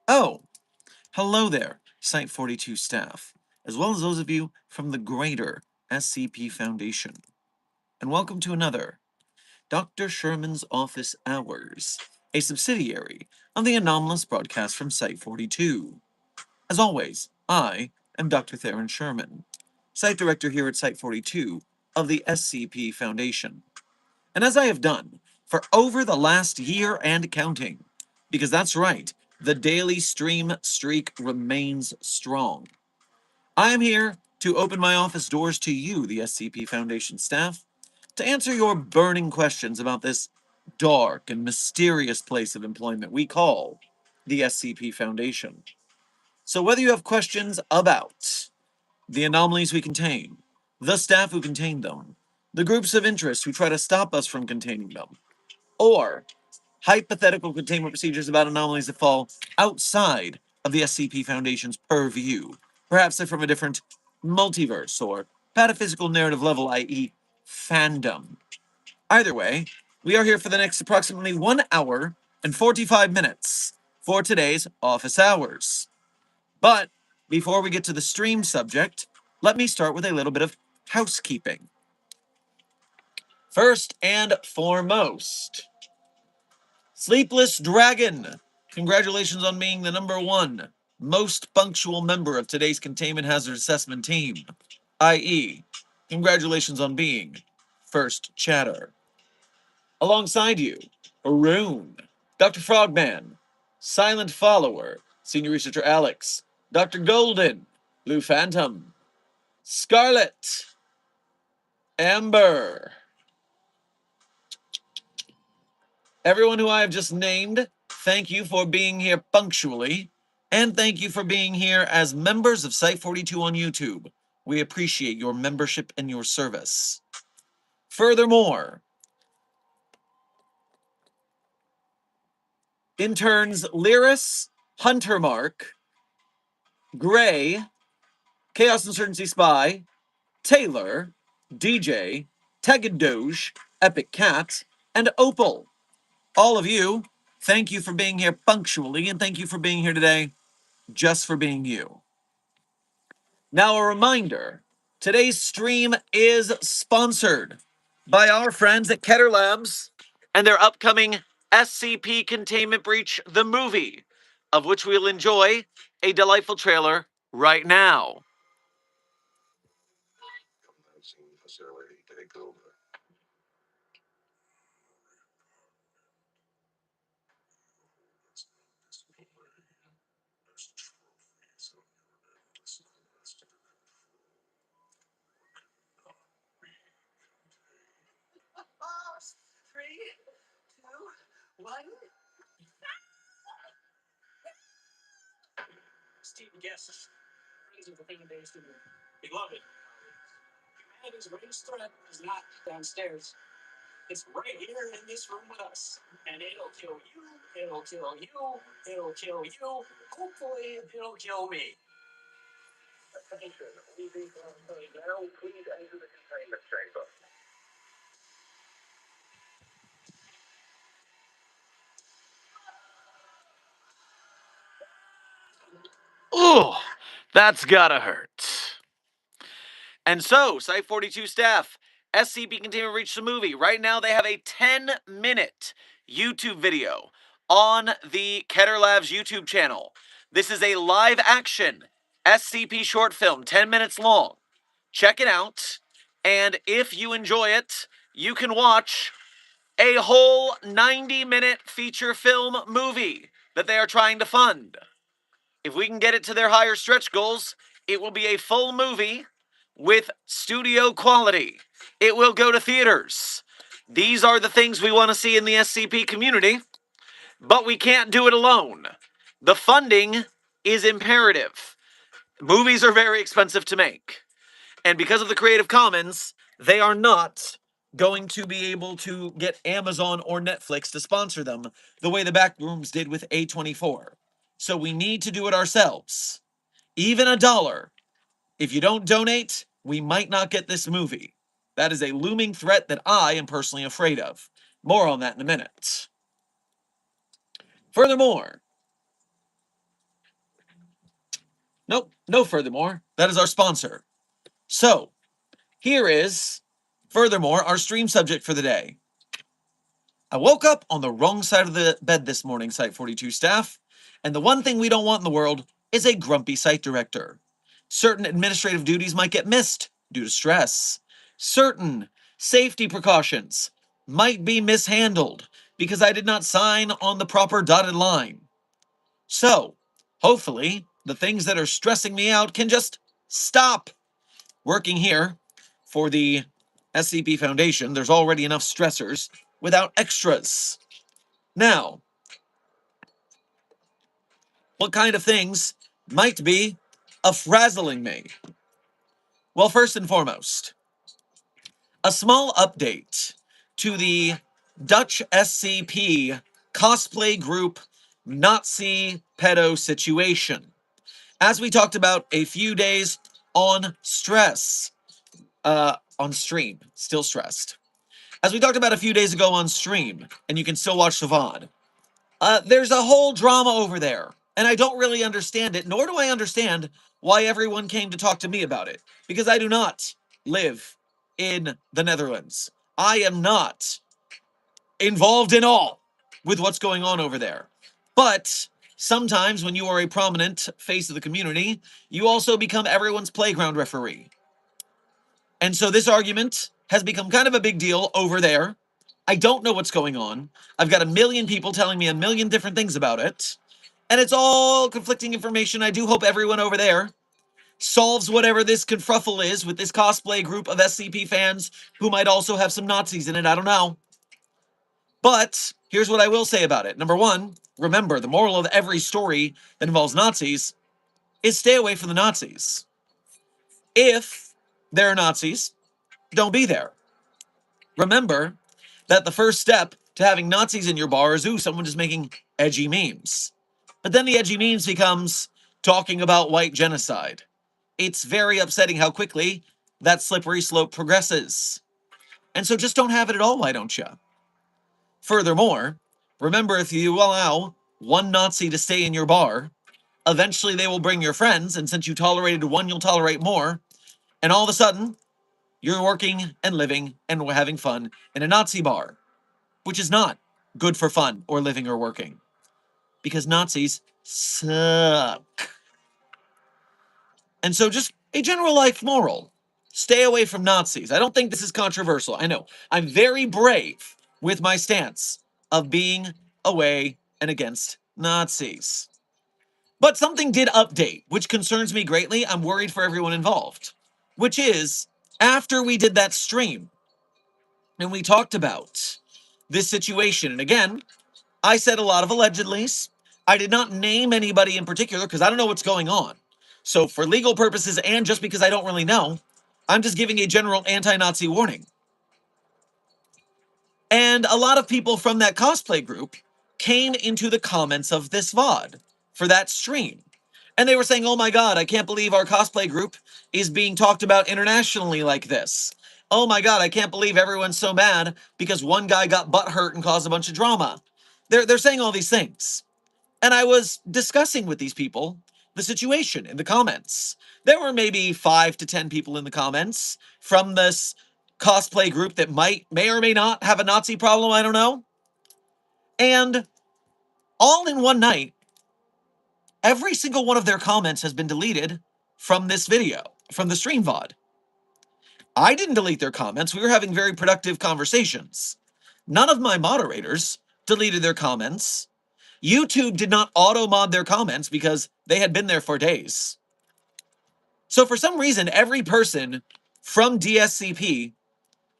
Oh, hello there, Site 42 staff, as well as those of you from the greater SCP Foundation. And welcome to another Dr. Sherman's Office Hours, a subsidiary of the anomalous broadcast from Site 42. As always, I am Dr. Theron Sherman, Site Director here at Site 42 of the SCP Foundation. And as I have done for over the last year and counting, because that's right, the daily stream streak remains strong. I am here to open my office doors to you, the SCP Foundation staff, to answer your burning questions about this dark and mysterious place of employment we call the SCP Foundation. So whether you have questions about the anomalies we contain, the staff who contain them, the groups of interest who try to stop us from containing them, or hypothetical containment procedures about anomalies that fall outside of the SCP Foundation's purview, perhaps they're from a different multiverse or pataphysical narrative level, i.e., fandom. Either way, we are here for the next approximately 1 hour and 45 minutes for today's office hours. But before we get to the stream subject, let me start with a little bit of housekeeping. First and foremost, Sleepless Dragon, congratulations on being the #1 most punctual member of today's Containment Hazard Assessment team, i.e., congratulations on being first chatter. Alongside you, Haroon, Dr. Frogman, Silent Follower, Senior Researcher Alex, Dr. Golden, Blue Phantom, Scarlet, Amber. Everyone who I have just named, thank you for being here punctually, and thank you for being here as members of Site 42 on YouTube. We appreciate your membership and your service. Furthermore, interns Lyris, Huntermark, Gray, Chaos Insurgency Spy, Taylor, DJ, Tegadoge, Epic Cat, and Opal. All of you, thank you for being here punctually, and thank you for being here today just for being you. Now, a reminder, today's stream is sponsored by our friends at Keter Labs and their upcoming SCP Containment Breach, the movie, of which we'll enjoy a delightful trailer right now. Esteemed guests, friends of the fan-based and beloved colleagues, humanity's greatest threat is not downstairs. It's right here in this room with us. And it'll kill you, it'll kill you, it'll kill you, hopefully it'll kill me. Attention, now please enter the containment chamber. Ugh, that's gotta hurt. And so, Site 42 staff, SCP Continue to Reach the movie. Right now they have a 10-minute YouTube video on the Keter Labs YouTube channel. This is a live action SCP short film, 10 minutes long. Check it out, and if you enjoy it, you can watch a whole 90-minute feature film movie that they are trying to fund. If we can get it to their higher stretch goals, it will be a full movie with studio quality. It will go to theaters. These are the things we want to see in the SCP community, but we can't do it alone. The funding is imperative. Movies are very expensive to make. And because of the Creative Commons, they are not going to be able to get Amazon or Netflix to sponsor them the way the Backrooms did with A24. So we need to do it ourselves. Even $1. If you don't donate, we might not get this movie. That is a looming threat that I am personally afraid of. More on that in a minute. Furthermore, nope, no furthermore. That is our sponsor. So, here is, furthermore, our stream subject for the day. I woke up on the wrong side of the bed this morning, Site 42 staff, and the one thing we don't want in the world is a grumpy site director. Certain administrative duties might get missed due to stress. Certain safety precautions might be mishandled because I did not sign on the proper dotted line. So, hopefully, the things that are stressing me out can just stop. Working here for the SCP Foundation, there's already enough stressors without extras. Now, what kind of things might be frazzling me? Well, first and foremost, a small update to the Dutch SCP cosplay group Nazi pedo situation. As we talked about a few days on stream, still stressed. As we talked about a few days ago on stream, and you can still watch the VOD, there's a whole drama over there, and I don't really understand it, nor do I understand why everyone came to talk to me about it, because I do not live in the Netherlands. I am not involved in all with what's going on over there. But sometimes when you are a prominent face of the community, you also become everyone's playground referee. And so this argument has become kind of a big deal over there. I don't know what's going on. I've got a million people telling me a million different things about it. And it's all conflicting information. I do hope everyone over there solves whatever this kerfuffle is with this cosplay group of SCP fans who might also have some Nazis in it. I don't know. But here's what I will say about it. Number one, remember, the moral of every story that involves Nazis is stay away from the Nazis. If there are Nazis, don't be there. Remember that the first step to having Nazis in your bar is, ooh, someone just making edgy memes. But then the edgy memes becomes talking about white genocide. It's very upsetting how quickly that slippery slope progresses. And so just don't have it at all, why don't you? Furthermore, remember, if you allow one Nazi to stay in your bar, eventually they will bring your friends, and since you tolerated one, you'll tolerate more, and all of a sudden, you're working and living and having fun in a Nazi bar, which is not good for fun or living or working, because Nazis suck. And so just a general life moral. Stay away from Nazis. I don't think this is controversial. I know. I'm very brave with my stance of being away and against Nazis. But something did update, which concerns me greatly. I'm worried for everyone involved. Which is, after we did that stream, and we talked about this situation, and again, I said a lot of allegedlys. I did not name anybody in particular because I don't know what's going on. So for legal purposes and just because I don't really know, I'm just giving a general anti-Nazi warning. And a lot of people from that cosplay group came into the comments of this VOD for that stream. And they were saying, oh my God, I can't believe our cosplay group is being talked about internationally like this. Oh my God, I can't believe everyone's so mad because one guy got butthurt and caused a bunch of drama. They're saying all these things. And I was discussing with these people the situation in the comments. There were maybe 5 to 10 people in the comments from this cosplay group that may or may not have a Nazi problem, I don't know. And all in one night, every single one of their comments has been deleted from this video, from the stream VOD. I didn't delete their comments. We were having very productive conversations. None of my moderators deleted their comments. YouTube did not auto-mod their comments because they had been there for days. So for some reason, every person from DSCP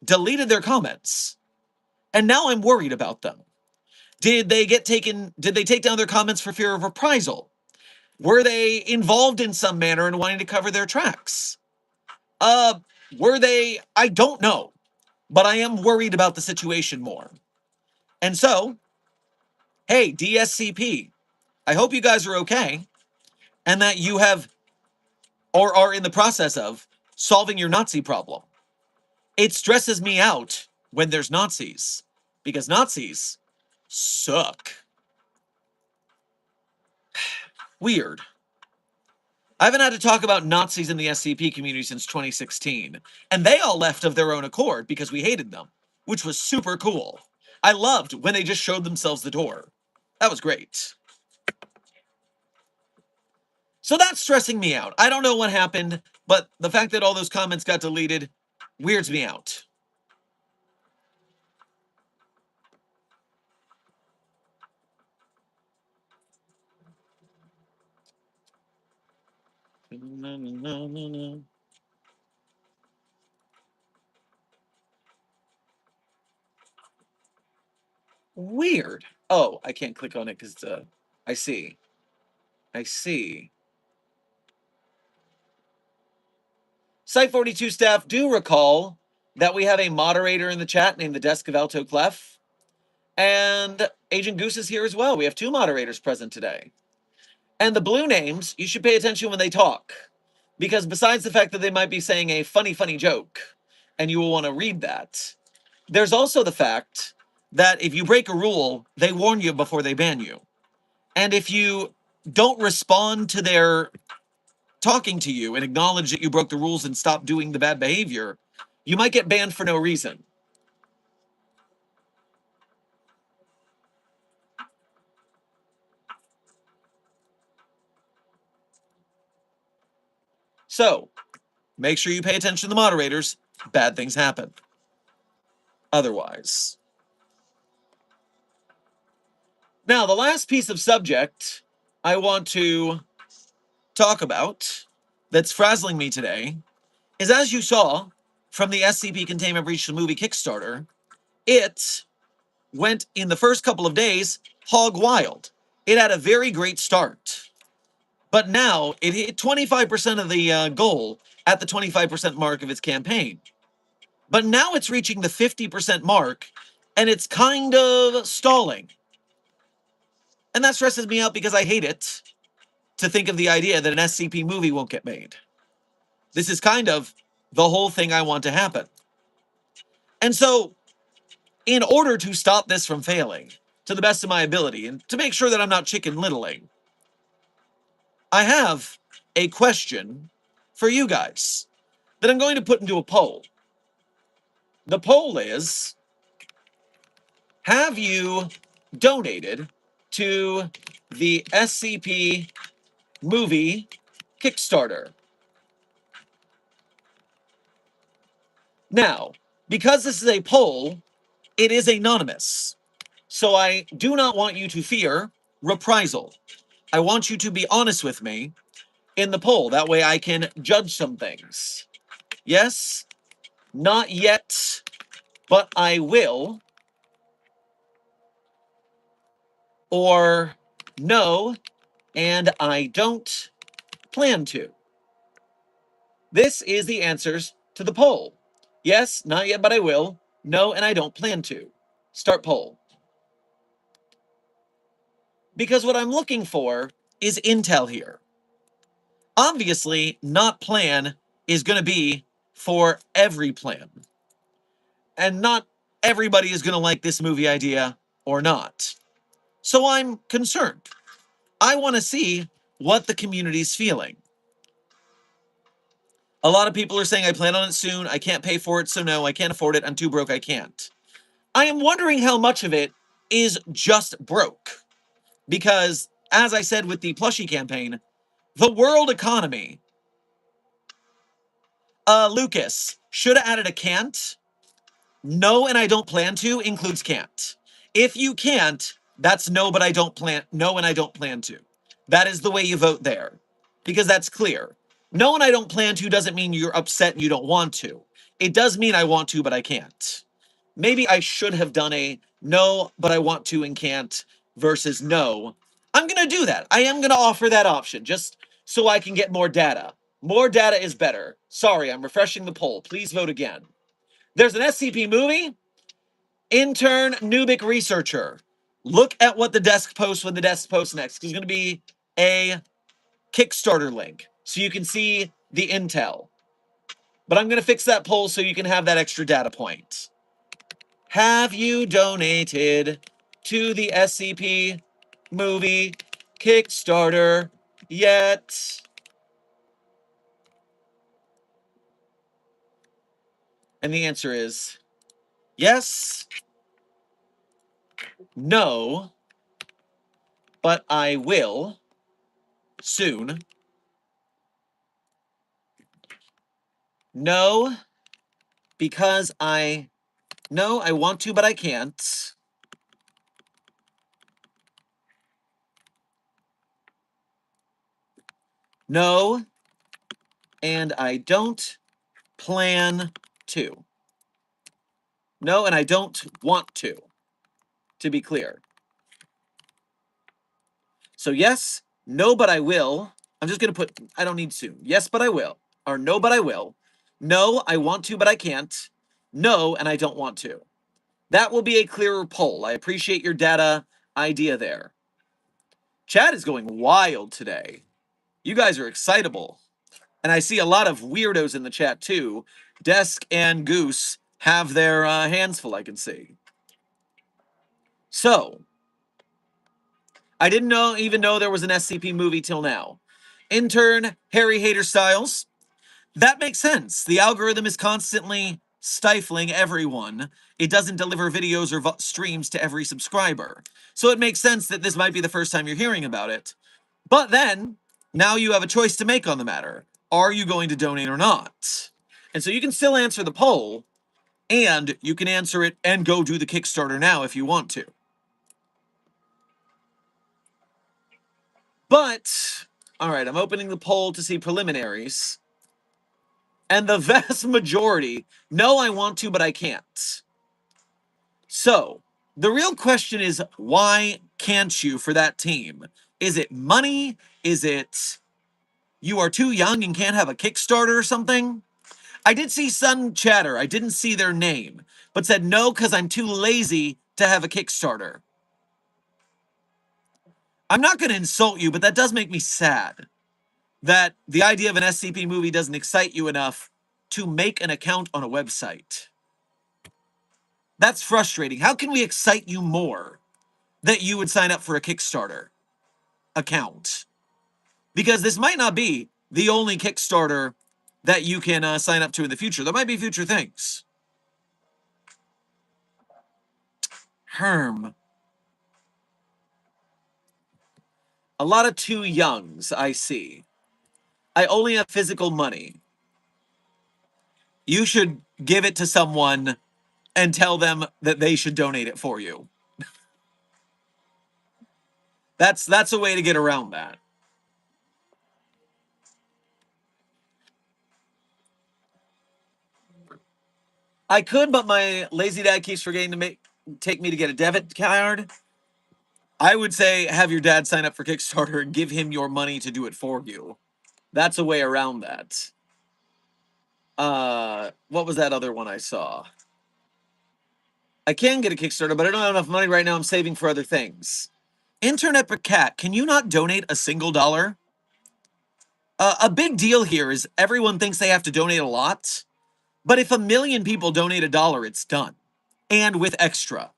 deleted their comments. And now I'm worried about them. Did they take down their comments for fear of reprisal? Were they involved in some manner in wanting to cover their tracks? Were they? I don't know. But I am worried about the situation more. And so, hey, DSCP, I hope you guys are okay and that you have or are in the process of solving your Nazi problem. It stresses me out when there's Nazis because Nazis suck. Weird. I haven't had to talk about Nazis in the SCP community since 2016, and they all left of their own accord because we hated them, which was super cool. I loved when they just showed themselves the door. That was great. So that's stressing me out. I don't know what happened, but the fact that all those comments got deleted weirds me out. Weird. Oh, I can't click on it because I see. I see. Site 42 staff do recall that we have a moderator in the chat named the Desk of Alto Clef. And Agent Goose is here as well. We have 2 moderators present today. And the blue names, you should pay attention when they talk. Because besides the fact that they might be saying a funny joke, and you will want to read that, there's also the fact that if you break a rule, they warn you before they ban you. And if you don't respond to their talking to you and acknowledge that you broke the rules and stop doing the bad behavior, you might get banned for no reason. So, make sure you pay attention to the moderators. Bad things happen. Otherwise. Now, the last piece of subject I want to talk about that's frazzling me today is, as you saw from the SCP Containment Breach the Movie Kickstarter, it went in the first couple of days hog wild. It had a very great start. But now it hit 25% of the goal at the 25% mark of its campaign. But now it's reaching the 50% mark, and it's kind of stalling. And that stresses me out because I hate it to think of the idea that an SCP movie won't get made. This is kind of the whole thing I want to happen. And so, in order to stop this from failing, to the best of my ability, and to make sure that I'm not chicken littling, I have a question for you guys that I'm going to put into a poll. The poll is, have you donated to the SCP movie Kickstarter? Now, because this is a poll, it is anonymous. So I do not want you to fear reprisal. I want you to be honest with me in the poll. That way I can judge some things. Yes, not yet, but I will. Or no, and I don't plan to. This is the answers to the poll. Yes, not yet, but I will. No, and I don't plan to. Start poll. Because what I'm looking for is intel here. Obviously, not plan is going to be for every plan. And not everybody is going to like this movie idea or not. So I'm concerned. I want to see what the community's feeling. A lot of people are saying I plan on it soon. I can't pay for it, so no, I can't afford it. I'm too broke, I can't. I am wondering how much of it is just broke. Because, as I said with the plushie campaign, the world economy. Lucas, should have added a can't. No, and I don't plan to includes can't. If you can't, that's no, but I don't plan. No, and I don't plan to. That is the way you vote there, because that's clear. No, and I don't plan to doesn't mean you're upset and you don't want to. It does mean I want to, but I can't. Maybe I should have done a no, but I want to and can't versus no. I'm going to do that. I am going to offer that option just so I can get more data. More data is better. Sorry, I'm refreshing the poll. Please vote again. There's an SCP movie. Intern Nubic researcher. Look at what the desk posts when the desk posts next. There's going to be a Kickstarter link so you can see the intel. But I'm going to fix that poll so you can have that extra data point. Have you donated to the SCP movie Kickstarter yet? And the answer is yes, no, but I will soon. No, because I want to, but I can't. No, and I don't plan to. No, and I don't want to be clear. So yes, no, but I will. I'm just going to put, I don't need soon. Yes, but I will. Or no, but I will. No, I want to, but I can't. No, and I don't want to. That will be a clearer poll. I appreciate your data idea there. Chat is going wild today. You guys are excitable. And I see a lot of weirdos in the chat too. Desk and Goose have their hands full, I can see. So, I didn't even know there was an SCP movie till now. Intern Harry Hater Styles. That makes sense. The algorithm is constantly stifling everyone. It doesn't deliver videos or streams to every subscriber. So it makes sense that this might be the first time you're hearing about it. But then, now you have a choice to make on the matter. Are you going to donate or not? And so you can still answer the poll, and you can answer it and go do the Kickstarter now if you want to. But, all right, I'm opening the poll to see preliminaries. And the vast majority, no, I want to, but I can't. So, the real question is, why can't you for that team? Is it money? Is it you are too young and can't have a Kickstarter or something? I did see some chatter, I didn't see their name, but said no because I'm too lazy to have a Kickstarter. I'm not going to insult you, but that does make me sad that the idea of an SCP movie doesn't excite you enough to make an account on a website. That's frustrating. How can we excite you more that you would sign up for a Kickstarter account? Because this might not be the only Kickstarter that you can sign up to in the future. There might be future things. Herm. A lot of too youngs, I see. I only have physical money. You should give it to someone and tell them that they should donate it for you. That's a way to get around that. I could, but my lazy dad keeps forgetting to take me to get a debit card. I would say have your dad sign up for Kickstarter and give him your money to do it for you. That's a way around that. What was that other one I saw? I can get a Kickstarter, but I don't have enough money right now. I'm saving for other things. Internet per cat, can you not donate a single dollar? A big deal here is everyone thinks they have to donate a lot, but if 1 million people donate $1, it's done, and with extra.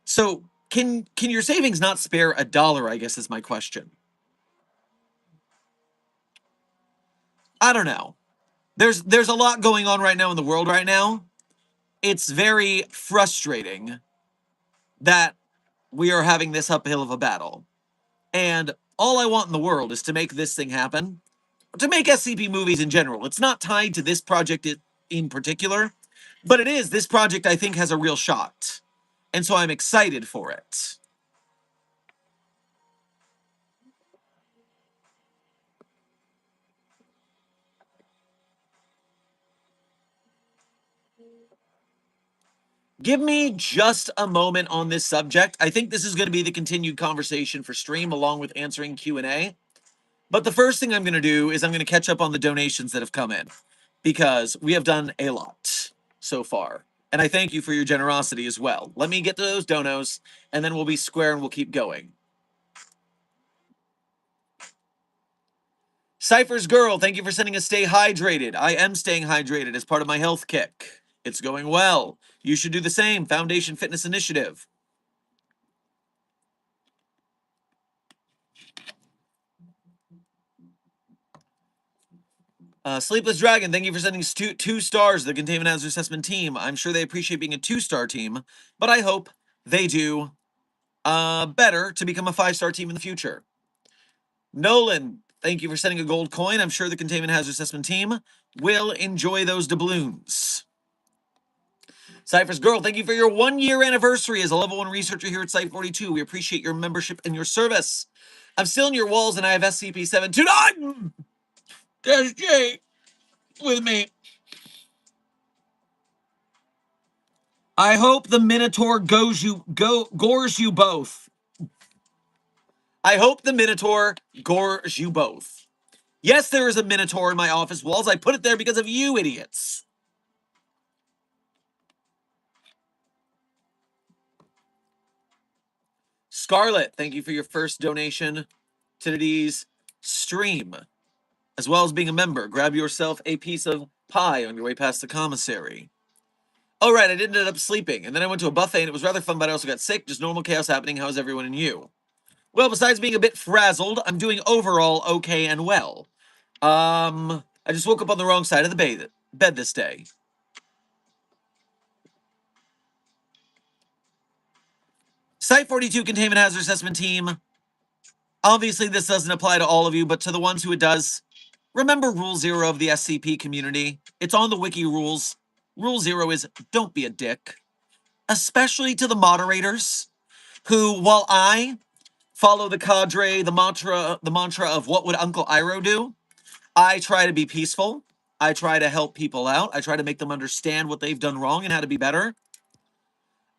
So can your savings not spare $1? I guess is my question. I don't know. there's a lot going on right now in the world right now. It's very frustrating that we are having this uphill of a battle. And all I want in the world is to make this thing happen, to make SCP movies in general. It's not tied to this project in particular, but it is. This project, I think, has a real shot. And so I'm excited for it. Give me just a moment on this subject. I think this is going to be the continued conversation for stream along with answering Q&A. But the first thing I'm going to do is I'm going to catch up on the donations that have come in because we have done a lot so far. And I thank you for your generosity as well. Let me get to those donos and then we'll be square and we'll keep going. Cypher's Girl, thank you for sending a stay hydrated. I am staying hydrated as part of my health kick. It's going well. You should do the same. Foundation Fitness Initiative. Sleepless Dragon, thank you for sending two stars to the Containment Hazard Assessment team. I'm sure they appreciate being a 2-star team, but I hope they do better to become a 5-star team in the future. Nolan, thank you for sending a gold coin. I'm sure the Containment Hazard Assessment team will enjoy those doubloons. Cypher's Girl, thank you for your 1-year anniversary as a level 1 researcher here at Site 42. We appreciate your membership and your service. I'm still in your walls and I have SCP-729! There's Jay with me. I hope the Minotaur gores you both. I hope the Minotaur gores you both. Yes, there is a Minotaur in my office walls. I put it there because of you idiots. Scarlet, thank you for your first donation to today's stream. As well as being a member, grab yourself a piece of pie on your way past the commissary. Oh, right, I did end up sleeping, and then I went to a buffet, and it was rather fun, but I also got sick. Just normal chaos happening. How's everyone and you? Well, besides being a bit frazzled, I'm doing overall okay and well. I just woke up on the wrong side of the bed this day. Site 42 Containment Hazard Assessment Team. Obviously, this doesn't apply to all of you, but to the ones who it does, remember Rule 0 of the SCP community. It's on the wiki rules. Rule 0 is don't be a dick. Especially to the moderators, who, while I follow the cadre, the mantra of what would Uncle Iroh do, I try to be peaceful. I try to help people out. I try to make them understand what they've done wrong and how to be better.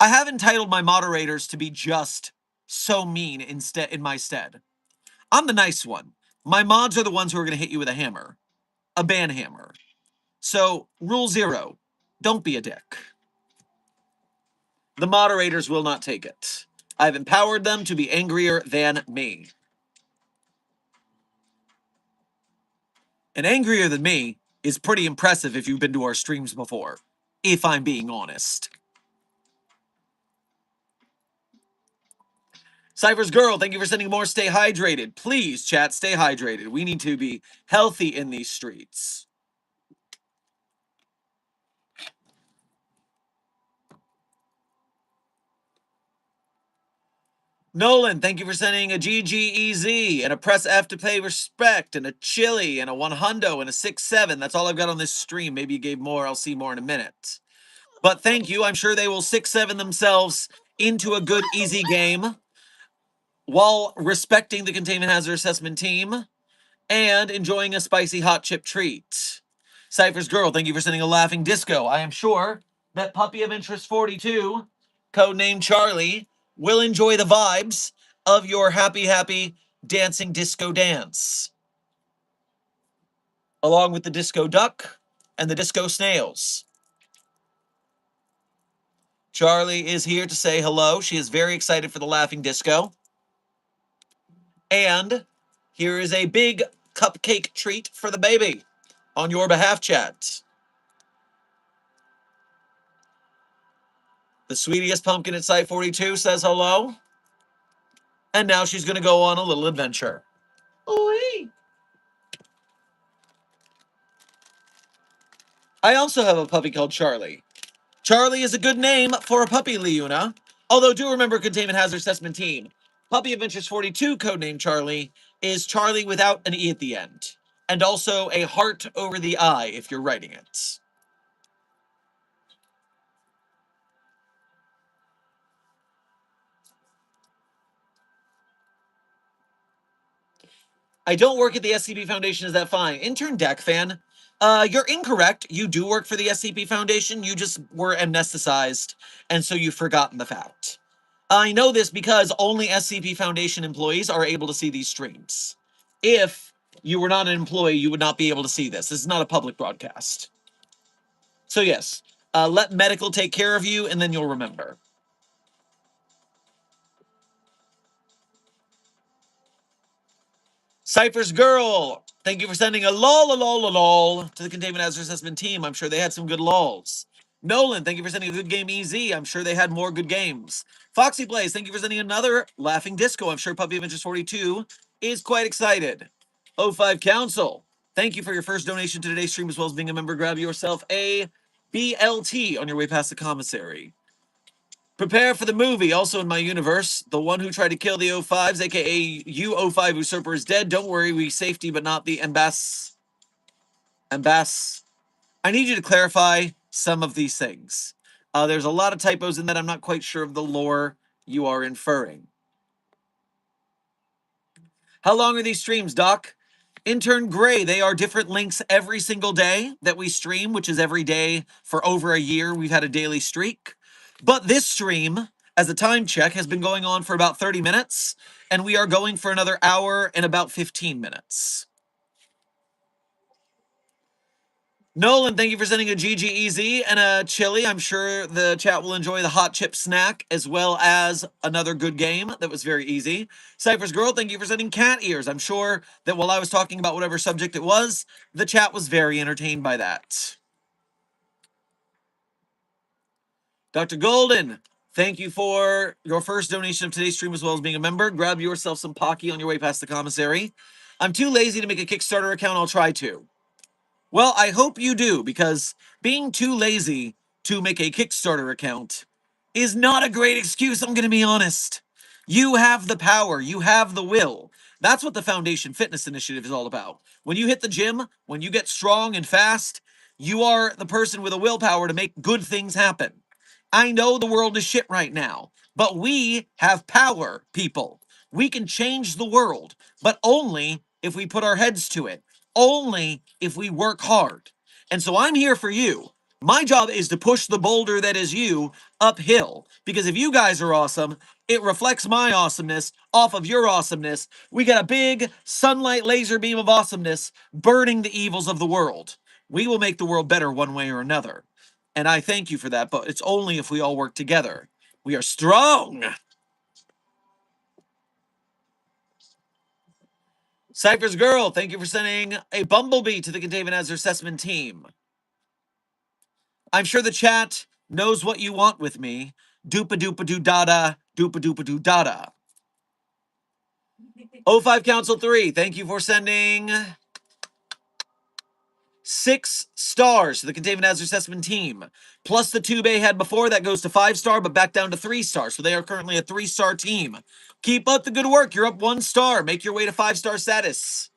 I have entitled my moderators to be just so mean in my stead. I'm the nice one. My mods are the ones who are going to hit you with a hammer. A ban hammer. So, rule 0, don't be a dick. The moderators will not take it. I've empowered them to be angrier than me. And angrier than me is pretty impressive if you've been to our streams before, if I'm being honest. Cypher's Girl, thank you for sending more. Stay hydrated. Please, chat, stay hydrated. We need to be healthy in these streets. Nolan, thank you for sending a GGEZ and a press F to pay respect and a chili and a 100 and a 6-7. That's all I've got on this stream. Maybe you gave more. I'll see more in a minute. But thank you. I'm sure they will 6-7 themselves into a good, easy game while respecting the Containment Hazard Assessment team and enjoying a spicy hot chip treat. Cypher's Girl, thank you for sending a laughing disco. I am sure that Puppy of Interest 42, codenamed Charlie, will enjoy the vibes of your happy, happy dancing disco dance, along with the disco duck and the disco snails. Charlie is here to say hello. She is very excited for the laughing disco. And here is a big cupcake treat for the baby on your behalf, chat. The sweetest pumpkin at Site 42 says hello. And now she's going to go on a little adventure. Ooh-wee. I also have a puppy called Charlie. Charlie is a good name for a puppy, Leuna. Although do remember Containment Hazard Assessment Team. Puppy Adventures 42, codename Charlie, is Charlie without an E at the end. And also a heart over the I if you're writing it. I don't work at the SCP Foundation, is that fine? Intern Deck fan, you're incorrect. You do work for the SCP Foundation. You just were amnesticized, and so you've forgotten the fact. I know this because only SCP Foundation employees are able to see these streams. If you were not an employee, you would not be able to see this. This is not a public broadcast. So yes, let medical take care of you, and then you'll remember. Cypher's Girl, thank you for sending a lol to the Containment Hazard Assessment Team. I'm sure they had some good lols. Nolan, thank you for sending a good game easy. I'm sure they had more good games. Foxy Plays, thank you for sending another Laughing Disco. I'm sure Puppy Adventures 42 is quite excited. O5 Council, thank you for your first donation to today's stream as well as being a member. Grab yourself a BLT on your way past the commissary. Prepare for the movie, also in my universe. The one who tried to kill the O5s, aka you O5 usurper, is dead. Don't worry, we safety, but not the ambass. I need you to clarify some of these things. There's a lot of typos in that. I'm not quite sure of the lore you are inferring. How long are these streams, Doc? Intern Gray, they are different links every single day that we stream, which is every day for over a year. We've had a daily streak. But this stream, as a time check, has been going on for about 30 minutes, and we are going for another hour and about 15 minutes. Nolan, thank you for sending a GGEZ and a chili. I'm sure the chat will enjoy the hot chip snack as well as another good game that was very easy. Cypher's Girl, thank you for sending cat ears. I'm sure that while I was talking about whatever subject it was, the chat was very entertained by that. Dr. Golden, thank you for your first donation of today's stream as well as being a member. Grab yourself some Pocky on your way past the commissary. I'm too lazy to make a Kickstarter account. I'll try to. Well, I hope you do, because being too lazy to make a Kickstarter account is not a great excuse, I'm going to be honest. You have the power, you have the will. That's what the Foundation Fitness Initiative is all about. When you hit the gym, when you get strong and fast, you are the person with a willpower to make good things happen. I know the world is shit right now, but we have power, people. We can change the world, but only if we put our heads to it, only if we work hard. And so I'm here for you. My job is to push the boulder that is you uphill, because if you guys are awesome, it reflects my awesomeness off of your awesomeness. We got a big sunlight laser beam of awesomeness burning the evils of the world. We will make the world better one way or another. And I thank you for that, but it's only if we all work together. We are strong. Cypher's Girl, thank you for sending a bumblebee to the Containment Hazard Assessment Team. I'm sure the chat knows what you want with me. Doopa doopa doo dada, doopa doopa doo dada. O5 Council 3, thank you for sending 6 stars to the Containment Hazard Assessment Team. Plus the 2 they had before, that goes to 5-star, but back down to 3-star. So they are currently a 3-star team. Keep up the good work. You're up 1 star. Make your way to 5-star status.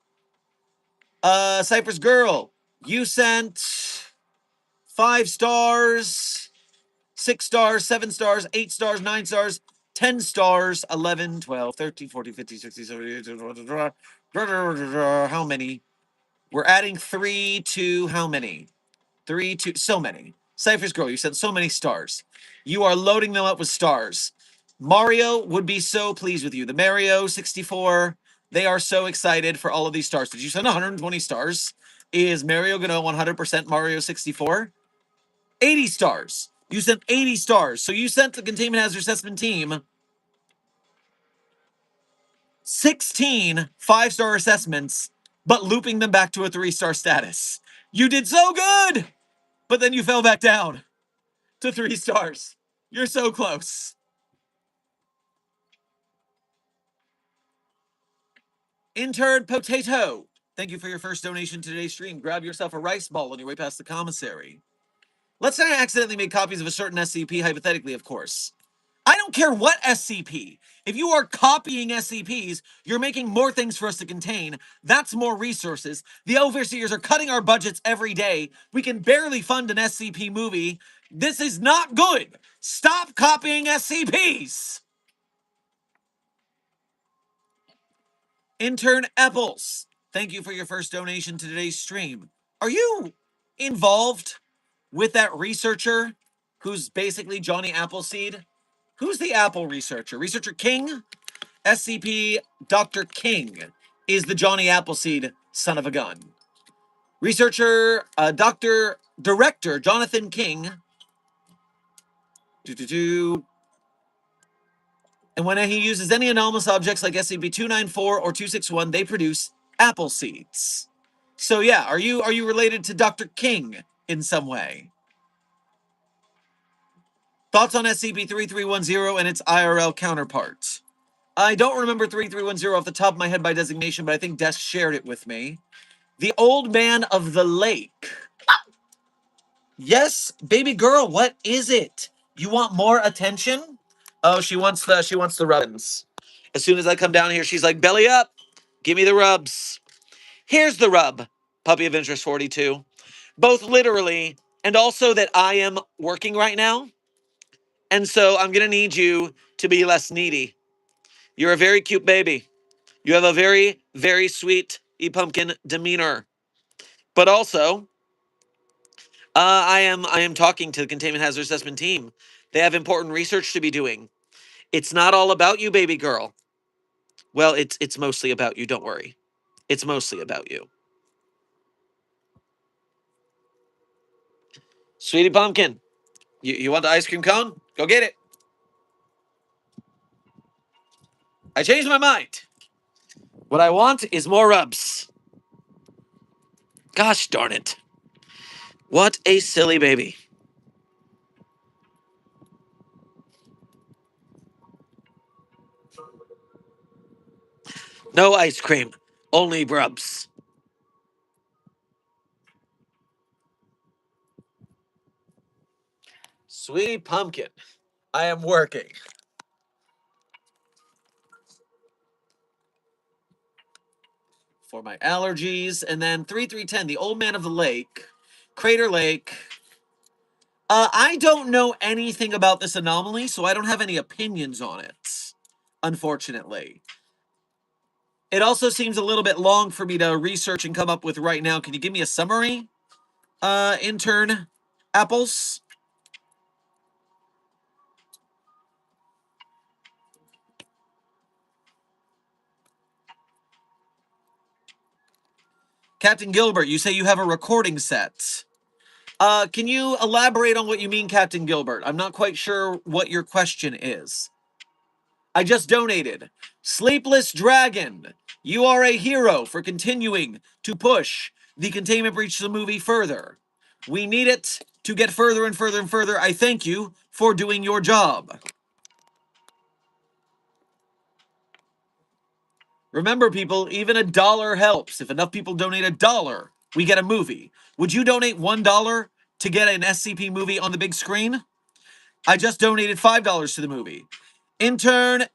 Cypress Girl, you sent 5 stars, 6 stars, 7 stars, 8 stars, 9 stars, 10 stars, 11, 12, 13, 14, 15, 16, 17, how many? We're adding 3 to how many? 3 to so many. Cypher's Girl, you sent so many stars. You are loading them up with stars. Mario would be so pleased with you. The Mario 64, they are so excited for all of these stars. Did you send 120 stars? Is Mario going to 100% Mario 64? 80 stars. You sent 80 stars. So you sent the Containment Hazard Assessment Team 16 5-star assessments, but looping them back to a 3-star status. You did so good, but then you fell back down to 3 stars. You're so close. Intern Potato, Thank you for your first donation to today's stream. Grab yourself a rice ball on your way past the commissary. Let's say I accidentally made copies of a certain SCP, hypothetically, of course. I don't care what SCP. If you are copying SCPs, you're making more things for us to contain. That's more resources. The overseers are cutting our budgets every day. We can barely fund an SCP movie. This is not good. Stop copying SCPs. Intern Apples, thank you for your first donation to today's stream. Are you involved with that researcher who's basically Johnny Appleseed? Who's the Apple researcher? Researcher King? SCP Dr. King is the Johnny Appleseed son of a gun. Researcher Director Jonathan King. And when he uses any anomalous objects like SCP-294 or 261, they produce apple seeds. So yeah, are you related to Dr. King in some way? Thoughts on SCP-3310 and its IRL counterpart? I don't remember 3310 off the top of my head by designation, but I think Des shared it with me. The Old Man of the Lake. Yes, baby girl, what is it? You want more attention? Oh, she wants the rubs. As soon as I come down here, she's like, belly up. Give me the rubs. Here's the rub, Puppy of Interest 42. Both literally and also that I am working right now. And so I'm going to need you to be less needy. You're a very cute baby. You have a very, very sweet pumpkin demeanor. But also, I am talking to the Containment Hazard Assessment team. They have important research to be doing. It's not all about you, baby girl. Well, it's mostly about you, don't worry. It's mostly about you. Sweetie Pumpkin, you want the ice cream cone? Go get it. I changed my mind. What I want is more rubs. Gosh darn it. What a silly baby. No ice cream, only rubs. Sweetie Pumpkin, I am working. For my allergies, and then 3310, the Old Man of the Lake, Crater Lake. I don't know anything about this anomaly, so I don't have any opinions on it, unfortunately. It also seems a little bit long for me to research and come up with right now. Can you give me a summary, intern Apples? Captain Gilbert, you say you have a recording set. Can you elaborate on what you mean, Captain Gilbert? I'm not quite sure what your question is. I just donated. Sleepless Dragon, you are a hero for continuing to push the Containment Breach of the movie further. We need it to get further and further and further. I thank you for doing your job. Remember, people, even $1 helps. If enough people donate $1, we get a movie. Would you donate $1 to get an SCP movie on the big screen? I just donated $5 to the movie. Intern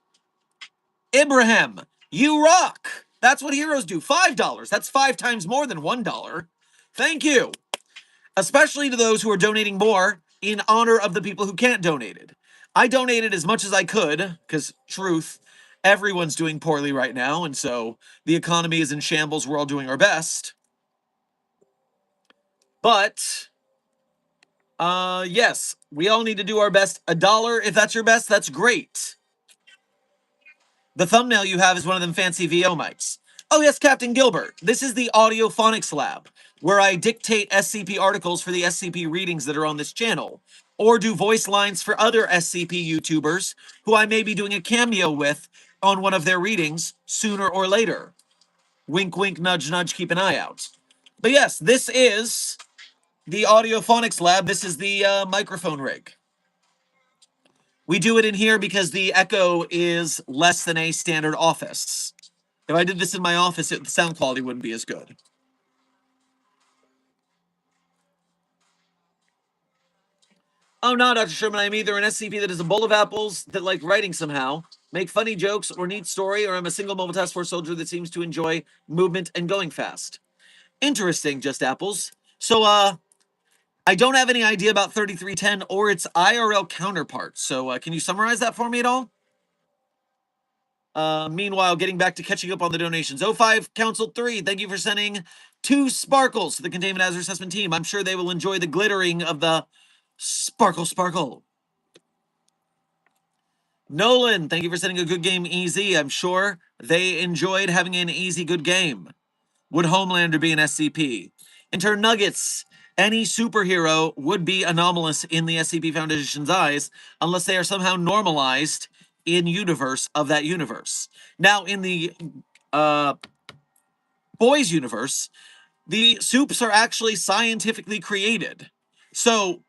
Ibrahim, you rock. That's what heroes do. $5. That's 5 times more than $1. Thank you. Especially to those who are donating more in honor of the people who can't donate it. I donated as much as I could, because truth, everyone's doing poorly right now, and so the economy is in shambles. We're all doing our best. But, yes, we all need to do our best. $1, if that's your best, that's great. The thumbnail you have is one of them fancy VO mics. Oh yes, Captain Gilbert. This is the Audiophonics Lab, where I dictate SCP articles for the SCP readings that are on this channel, or do voice lines for other SCP YouTubers who I may be doing a cameo with on one of their readings sooner or later. Wink, wink, nudge, nudge, keep an eye out. But yes, this is the Audiophonics Lab. This is the microphone rig. We do it in here because the echo is less than a standard office. If I did this in my office, the sound quality wouldn't be as good. Oh, no, Dr. Sherman, I'm either an SCP that is a bowl of apples that like writing somehow, make funny jokes, or neat story, or I'm a single mobile task force soldier that seems to enjoy movement and going fast. Interesting, just apples. So, I don't have any idea about 3310 or its IRL counterpart. So, can you summarize that for me at all? Meanwhile, getting back to catching up on the donations. 05 Council 3, thank you for sending 2 sparkles to the Containment Hazard Assessment team. I'm sure they will enjoy the glittering of the sparkle. Nolan, thank you for sending a good game easy. I'm sure they enjoyed having an easy good game. Would Homelander be an SCP? Enter Nuggets. Any superhero would be anomalous in the SCP Foundation's eyes unless they are somehow normalized in universe of that universe. Now, in the boys universe, the soups are actually scientifically created. So,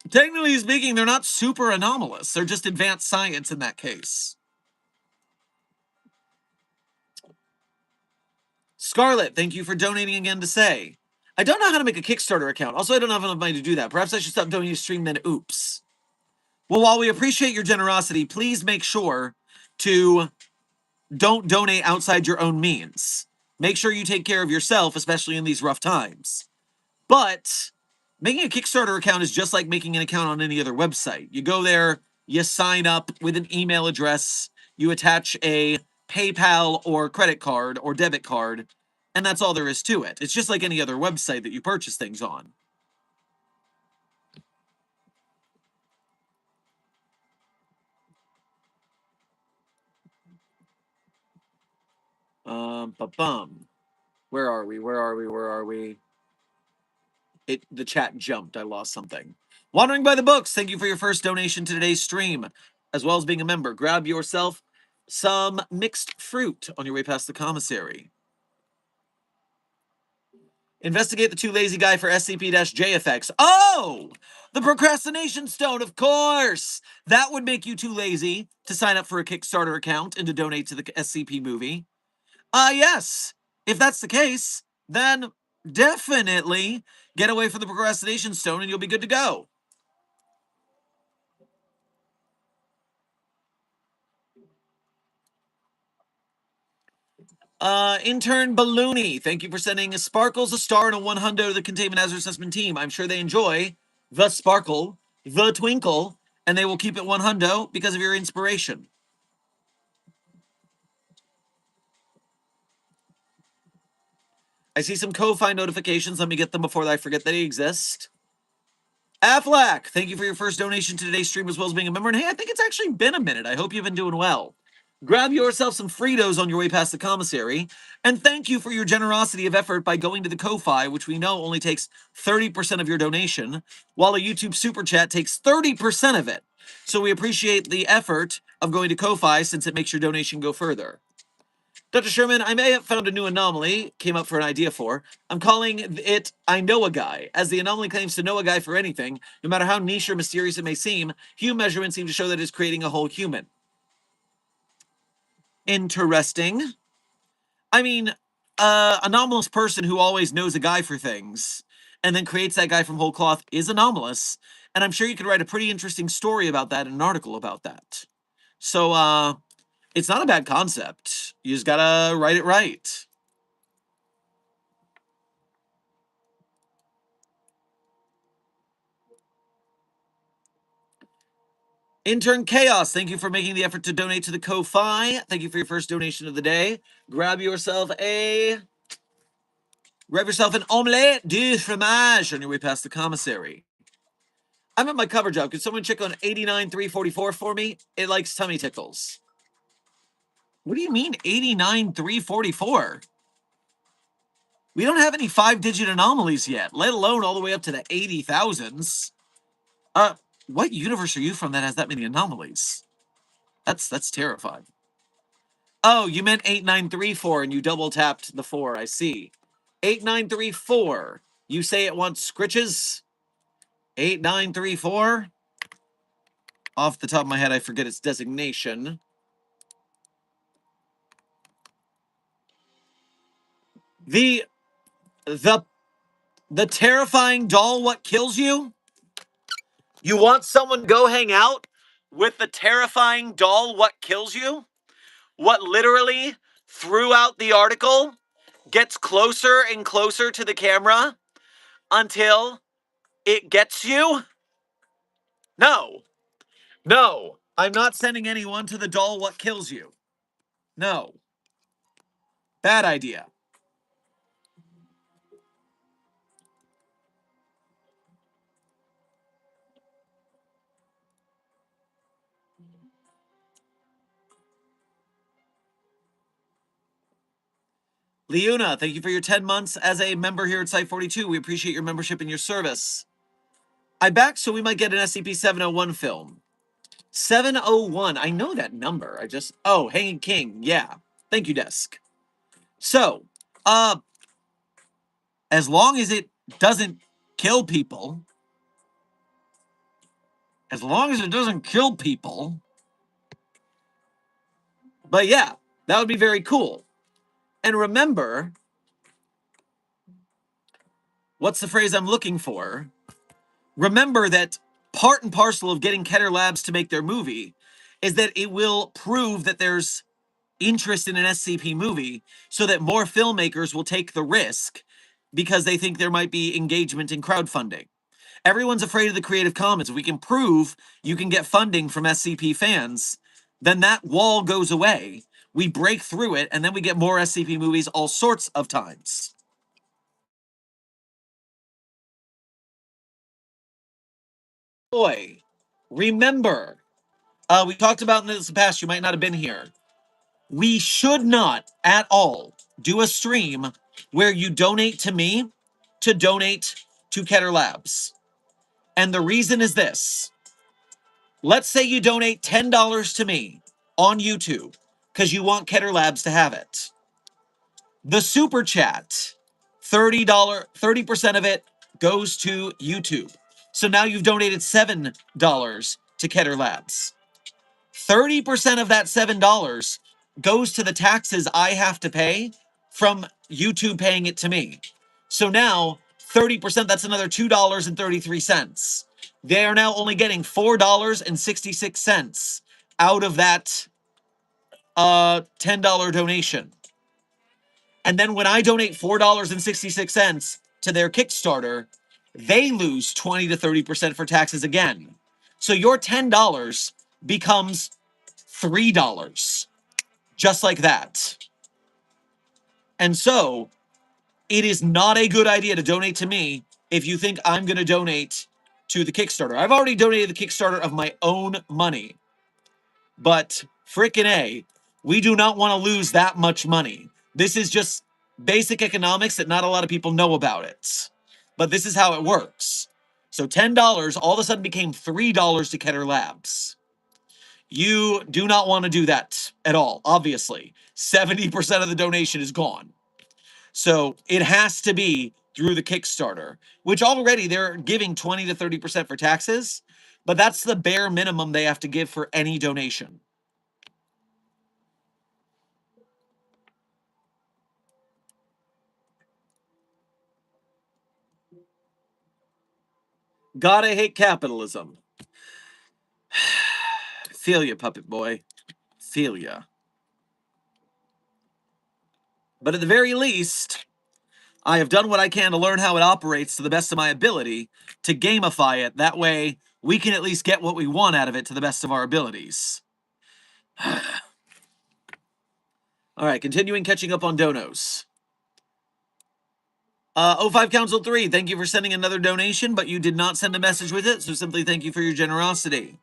technically speaking, they're not super anomalous. They're just advanced science in that case. Scarlett, thank you for donating again to say. I don't know how to make a Kickstarter account. Also, I don't have enough money to do that. Perhaps I should stop donating to stream then. Oops. Well, while we appreciate your generosity, please make sure to don't donate outside your own means. Make sure you take care of yourself, especially in these rough times. But making a Kickstarter account is just like making an account on any other website. You go there, you sign up with an email address, you attach a PayPal or credit card or debit card, and that's all there is to it. It's just like any other website that you purchase things on. Ba-bum. Where are we? The chat jumped. I lost something. Wandering by the Books, thank you for your first donation to today's stream, as well as being a member. Grab yourself some mixed fruit on your way past the commissary. Investigate the too lazy guy for SCP-JFX. Oh! The procrastination stone, of course! That would make you too lazy to sign up for a Kickstarter account and to donate to the SCP movie. Yes. If that's the case, then definitely get away from the procrastination stone and you'll be good to go. Intern Balloony, thank you for sending Sparkles, a star, and a 100 to the Containment Hazard Assessment team. I'm sure they enjoy the sparkle, the twinkle, and they will keep it 100 because of your inspiration. I see some Ko-Fi notifications. Let me get them before I forget they exist. Aflac, thank you for your first donation to today's stream as well as being a member. And hey, I think it's actually been a minute. I hope you've been doing well. Grab yourself some Fritos on your way past the commissary. And thank you for your generosity of effort by going to the Ko-Fi, which we know only takes 30% of your donation, while a YouTube Super Chat takes 30% of it. So we appreciate the effort of going to Ko-Fi since it makes your donation go further. Dr. Sherman, I may have found a new anomaly, came up for an idea for. I'm calling it I Know a Guy. As the anomaly claims to know a guy for anything, no matter how niche or mysterious it may seem, human measurements seem to show that it's creating a whole human. Interesting. I mean, anomalous person who always knows a guy for things and then creates that guy from whole cloth is anomalous. And I'm sure you could write a pretty interesting story about that and an article about that. So, it's not a bad concept. You just gotta write it right. Intern Chaos, thank you for making the effort to donate to the Ko-Fi. Thank you for your first donation of the day. Grab yourself an omelette du fromage on your way past the commissary. I'm at my cover job. Could someone check on 89344 for me? It likes tummy tickles. What do you mean 89344? We don't have any 5-digit anomalies yet, let alone all the way up to the 80,000s. What universe are you from that has that many anomalies? That's terrifying. Oh, you meant 8934 and you double tapped the 4. I see. 8934. You say it wants scritches? 8934? Off the top of my head, I forget its designation. The the the terrifying doll what kills you? You want someone to go hang out with the terrifying doll what kills you? What literally throughout the article gets closer and closer to the camera until it gets you? No. No. I'm not sending anyone to the doll what kills you. No. Bad idea. Leuna, thank you for your 10 months as a member here at Site 42. We appreciate your membership and your service. I backed so we might get an SCP-701 film. 701. I know that number. Oh, Hanging King. Yeah. Thank you, Desk. So, as long as it doesn't kill people, but yeah, that would be very cool. And remember, what's the phrase I'm looking for? Remember that part and parcel of getting Keter Labs to make their movie is that it will prove that there's interest in an SCP movie so that more filmmakers will take the risk because they think there might be engagement in crowdfunding. Everyone's afraid of the Creative Commons. If we can prove you can get funding from SCP fans, then that wall goes away. We break through it, and then we get more SCP movies all sorts of times. Boy, remember, we talked about in the past, you might not have been here. We should not at all do a stream where you donate to me to donate to Keter Labs. And the reason is this. Let's say you donate $10 to me on YouTube because you want Keter Labs to have it. The super chat, $30, 30% of it goes to YouTube. So now you've donated $7 to Keter Labs. 30% of that $7 goes to the taxes I have to pay from YouTube paying it to me. So now 30%, that's another $2.33. They are now only getting $4.66 out of that $10 donation. And then when I donate $4.66 to their Kickstarter, they lose 20 to 30% for taxes again. So your $10 becomes $3, just like that. And so it is not a good idea to donate to me if you think I'm going to donate to the Kickstarter. I've already donated the Kickstarter of my own money. But frickin' A, we do not want to lose that much money. This is just basic economics that not a lot of people know about it. But this is how it works. So $10 all of a sudden became $3 to Keter Labs. You do not want to do that at all, obviously. 70% of the donation is gone. So it has to be through the Kickstarter, which already they're giving 20 to 30% for taxes, but that's the bare minimum they have to give for any donation. Gotta hate capitalism. Feel ya, puppet boy. Feel ya. But at the very least, I have done what I can to learn how it operates to the best of my ability to gamify it. That way, we can at least get what we want out of it to the best of our abilities. All right, continuing catching up on donos. 05 Council 3, thank you for sending another donation, but you did not send a message with it, so simply thank you for your generosity.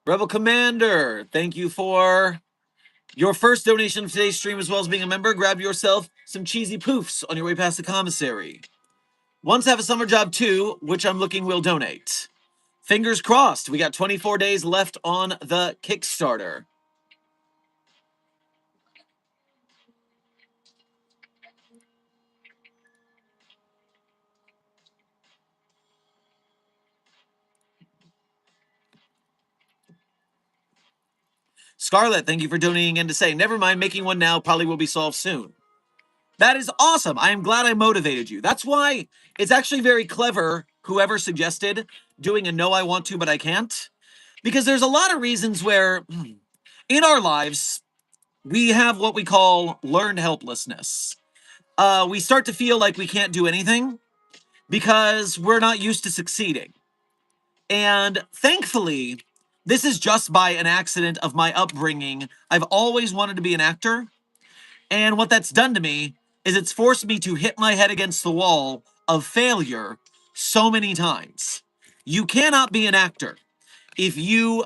Rebel Commander, thank you for your first donation of today's stream, as well as being a member. Grab yourself some cheesy poofs on your way past the commissary. Once have a summer job too, which I'm looking will donate. Fingers crossed. We got 24 days left on the Kickstarter. Scarlett, thank you for donating in to say, never mind, making one now probably will be solved soon. That is awesome. I am glad I motivated you. That's why it's actually very clever, whoever suggested doing a no, I want to, but I can't. Because there's a lot of reasons where in our lives, we have what we call learned helplessness. We start to feel like we can't do anything because we're not used to succeeding. And thankfully, this is just by an accident of my upbringing. I've always wanted to be an actor. And what that's done to me is it's forced me to hit my head against the wall of failure so many times. You cannot be an actor if you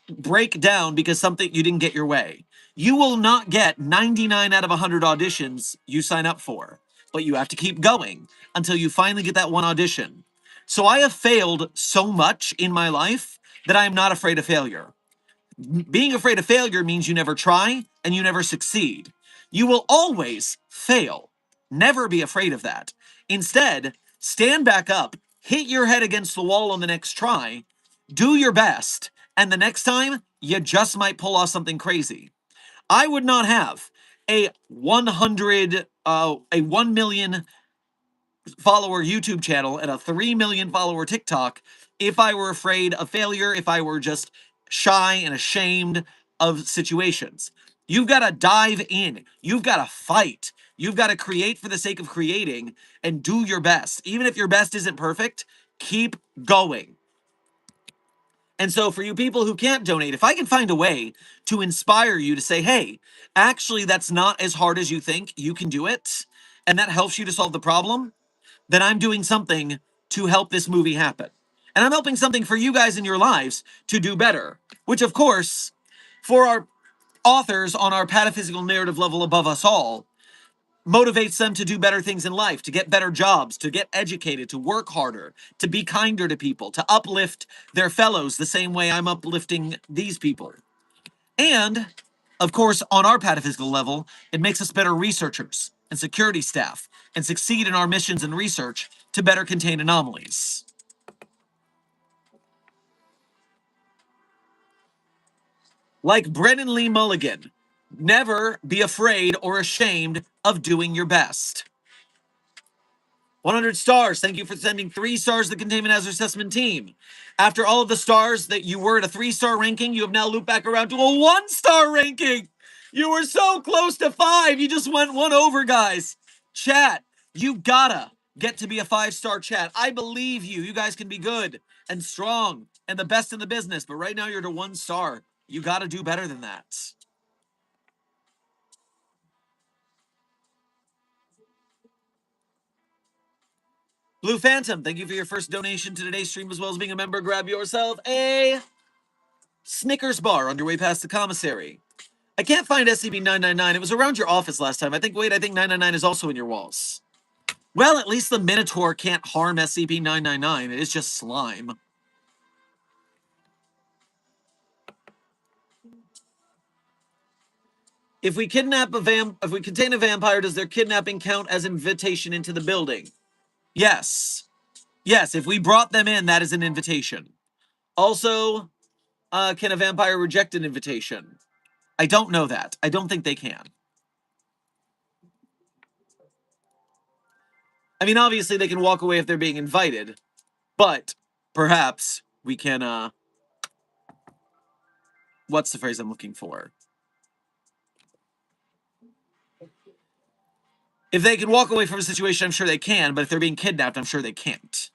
break down because something you didn't get your way. You will not get 99 out of 100 auditions you sign up for, but you have to keep going until you finally get that one audition. So I have failed so much in my life that I am not afraid of failure. Being afraid of failure means you never try and you never succeed. You will always fail. Never be afraid of that. Instead, stand back up, hit your head against the wall on the next try, do your best, and the next time, you just might pull off something crazy. I would not have a 1 million follower YouTube channel and a 3 million follower TikTok if I were afraid of failure, if I were just shy and ashamed of situations. You've got to dive in. You've got to fight. You've got to create for the sake of creating and do your best. Even if your best isn't perfect, keep going. And so for you people who can't donate, if I can find a way to inspire you to say, hey, actually, that's not as hard as you think, you can do it, and that helps you to solve the problem, then I'm doing something to help this movie happen. And I'm helping something for you guys in your lives to do better, which of course, for our authors on our pataphysical narrative level above us all, motivates them to do better things in life, to get better jobs, to get educated, to work harder, to be kinder to people, to uplift their fellows the same way I'm uplifting these people. And, of course, on our pataphysical level, it makes us better researchers and security staff and succeed in our missions and research to better contain anomalies. Like Brennan Lee Mulligan, never be afraid or ashamed of doing your best. 100 stars. Thank you for sending 3 stars to the Containment Hazard Assessment team. After all of the stars that you were at a 3-star ranking, you have now looped back around to a 1-star ranking. You were so close to 5. You just went 1 over, guys. Chat, you gotta get to be a 5-star chat. I believe you. You guys can be good and strong and the best in the business. But right now you're to 1 star. You gotta do better than that. Blue Phantom, thank you for your first donation to today's stream, as well as being a member. Grab yourself a Snickers bar on your way past the commissary. I can't find SCP-999. It was around your office last time. I think 999 is also in your walls. Well, at least the Minotaur can't harm SCP-999. It is just slime. If we contain a vampire, does their kidnapping count as invitation into the building? Yes. Yes, if we brought them in, that is an invitation. Also, can a vampire reject an invitation? I don't know that. I don't think they can. I mean, obviously they can walk away if they're being invited, but perhaps we can, what's the phrase I'm looking for? If they can walk away from a situation, I'm sure they can, but if they're being kidnapped, I'm sure they can't.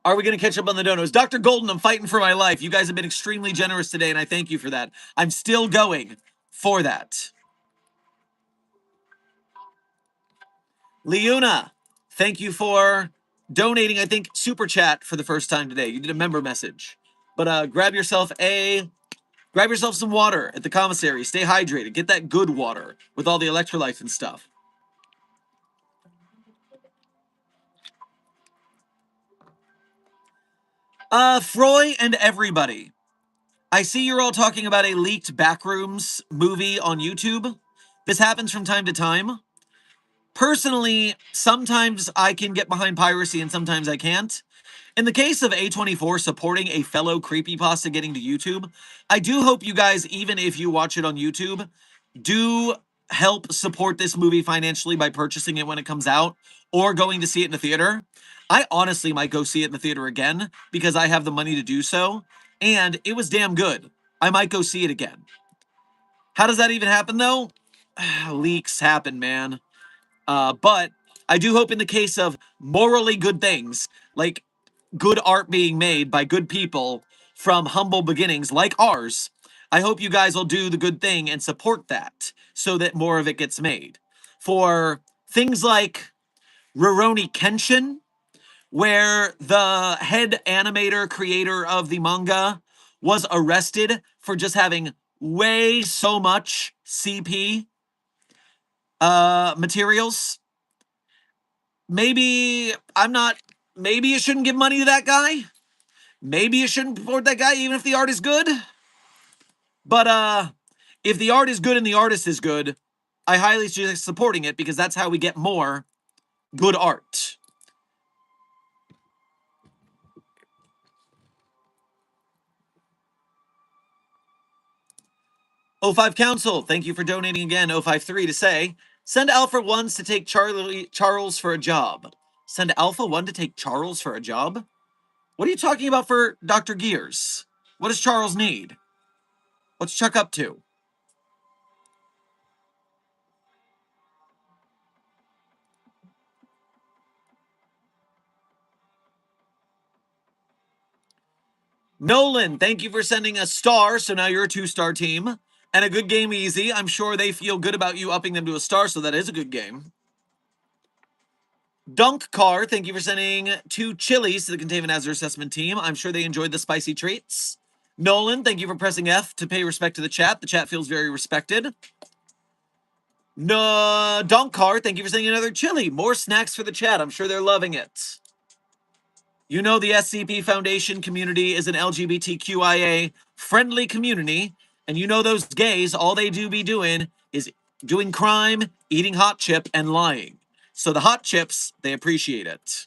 Are we going to catch up on the donos? Dr. Golden, I'm fighting for my life. You guys have been extremely generous today, and I thank you for that. I'm still going for that. Leuna, thank you for donating, I think, Super Chat for the first time today. You did a member message. But grab yourself some water at the commissary. Stay hydrated. Get that good water with all the electrolytes and stuff. Froy and everybody. I see you're all talking about a leaked Backrooms movie on YouTube. This happens from time to time. Personally, sometimes I can get behind piracy and sometimes I can't. In the case of A24 supporting a fellow creepypasta getting to YouTube, I do hope you guys, even if you watch it on YouTube, do help support this movie financially by purchasing it when it comes out or going to see it in the theater. I honestly might go see it in the theater again because I have the money to do so, and it was damn good. I might go see it again. How does that even happen, though? Leaks happen, man. But I do hope in the case of morally good things, like good art being made by good people from humble beginnings like ours, I hope you guys will do the good thing and support that so that more of it gets made. For things like Rurouni Kenshin, where the head animator creator of the manga was arrested for just having way so much CP materials. Maybe maybe you shouldn't give money to that guy. Maybe you shouldn't support that guy even if the art is good. But if the art is good and the artist is good, I highly suggest supporting it because that's how we get more good art. O5 Council, thank you for donating again. O53 to say, send Alpha 1s to take Charles for a job. Send Alpha 1 to take Charles for a job? What are you talking about for Dr. Gears? What does Charles need? What's Chuck up to? Nolan, thank you for sending a star, so now you're a 2-star team. And a good game easy. I'm sure they feel good about you upping them to a star, so that is a good game. Dunk Car, thank you for sending 2 chilies to the Containment Hazard Assessment team. I'm sure they enjoyed the spicy treats. Nolan, thank you for pressing F to pay respect to the chat. The chat feels very respected. No, Dunk Car, thank you for sending another chili. More snacks for the chat. I'm sure they're loving it. You know the SCP Foundation community is an LGBTQIA friendly community, and you know those gays, all they do be doing is doing crime, eating hot chip, and lying. So the hot chips, they appreciate it.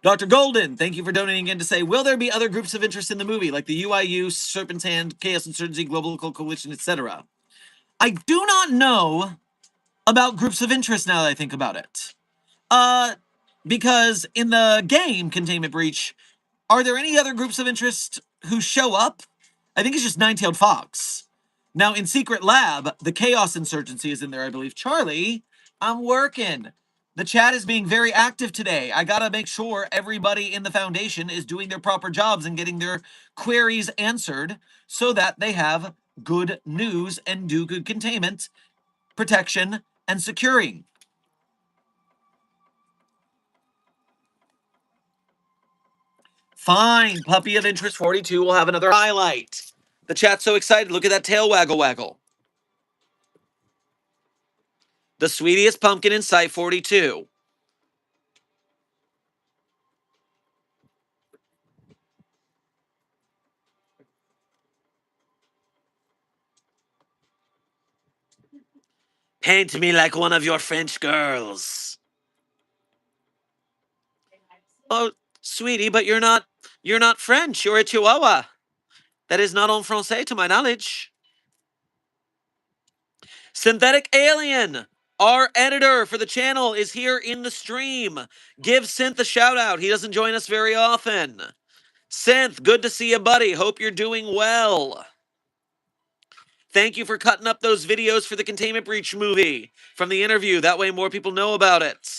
Dr. Golden, thank you for donating again to say, will there be other groups of interest in the movie, like the UIU, Serpent's Hand, Chaos Insurgency, Global Coalition, etc.? I do not know about groups of interest now that I think about it. Because in the game Containment Breach, are there any other groups of interest who show up? I think it's just Nine-Tailed Fox. Now, in Secret Lab, the Chaos Insurgency is in there, I believe. Charlie, I'm working. The chat is being very active today. I gotta make sure everybody in the Foundation is doing their proper jobs and getting their queries answered so that they have good news and do good containment, protection, and securing. Fine, Puppy of Interest 42 will have another highlight. The chat's so excited. Look at that tail waggle waggle. The sweetest pumpkin in Site 42. Paint me like one of your French girls. Oh, sweetie, but you're not French. You're a Chihuahua. That is not en français to my knowledge. Synthetic Alien, our editor for the channel, is here in the stream. Give Synth a shout out. He doesn't join us very often. Synth, good to see you, buddy. Hope you're doing well. Thank you for cutting up those videos for the Containment Breach movie from the interview. That way more people know about it.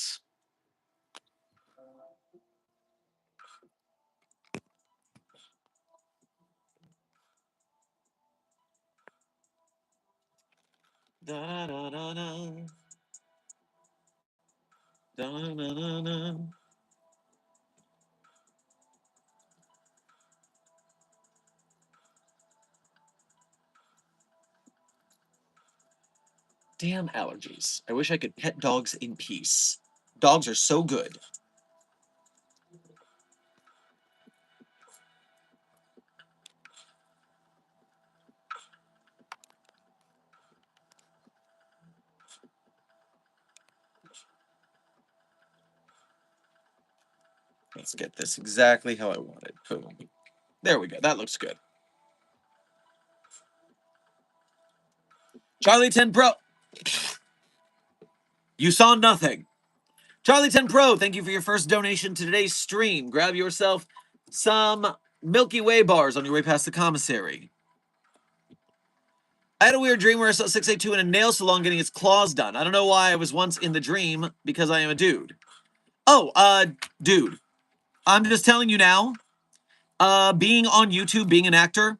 Da, da, da, da. Da, da, da, da. Damn allergies. I wish I could pet dogs in peace. Dogs are so good. Let's get this exactly how I want it. Boom. There we go. That looks good. Charlie 10 Pro. You saw nothing. Charlie 10 Pro, thank you for your first donation to today's stream. Grab yourself some Milky Way bars on your way past the commissary. I had a weird dream where I saw 682 in a nail salon getting its claws done. I don't know why I was once in the dream, because I am a dude. Oh, dude. I'm just telling you now, being on YouTube, being an actor,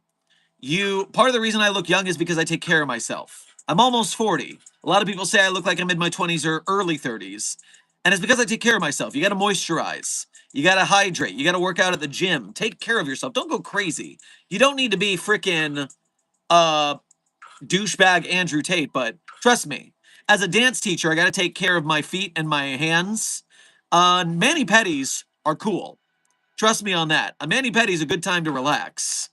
part of the reason I look young is because I take care of myself. I'm almost 40. A lot of people say I look like I'm in my 20s or early 30s. And it's because I take care of myself. You gotta moisturize. You gotta hydrate. You gotta work out at the gym. Take care of yourself. Don't go crazy. You don't need to be freaking douchebag Andrew Tate, but trust me, as a dance teacher, I gotta take care of my feet and my hands. Mani-pedis are cool. Trust me on that. A mani-pedi is a good time to relax.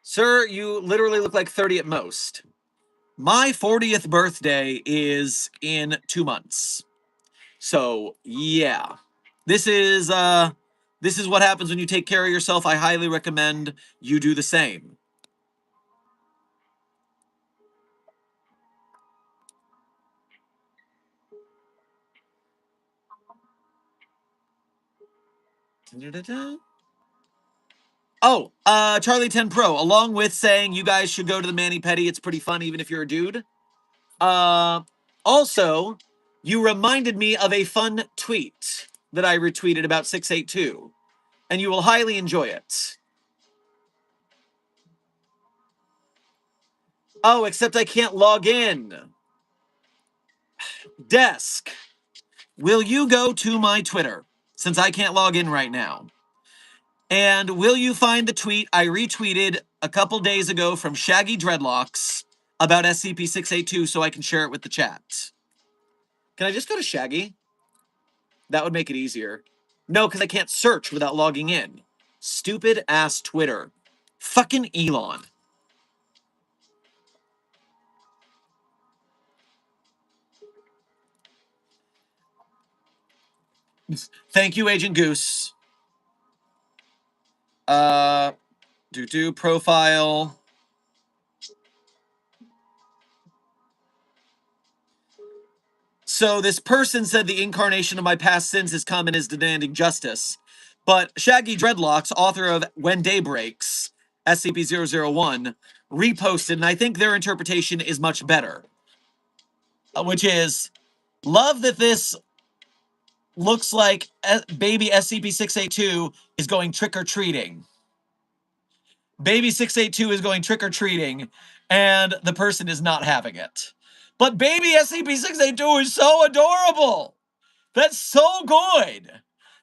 Sir, you literally look like 30 at most. My 40th birthday is in 2 months. So, yeah. This is what happens when you take care of yourself. I highly recommend you do the same. Da-da-da-da. Oh, Charlie 10 Pro, along with saying you guys should go to the mani-pedi, it's pretty fun even if you're a dude. Also, you reminded me of a fun tweet that I retweeted about 682, and you will highly enjoy it. Oh, except I can't log in. Desk, will you go to my Twitter, since I can't log in right now? And will you find the tweet I retweeted a couple days ago from Shaggy Dreadlocks about SCP-682 so I can share it with the chat? Can I just go to Shaggy? That would make it easier. No, because I can't search without logging in. Stupid ass Twitter. Fucking Elon. Thank you, Agent Goose. Profile. So this person said the incarnation of my past sins has come and is demanding justice. But Shaggy Dreadlocks, author of When Day Breaks, SCP-001, reposted, and I think their interpretation is much better. Which is, love that this looks like baby SCP-682 is going trick-or-treating. Baby 682 is going trick-or-treating, and the person is not having it. But baby SCP-682 is so adorable! That's so good!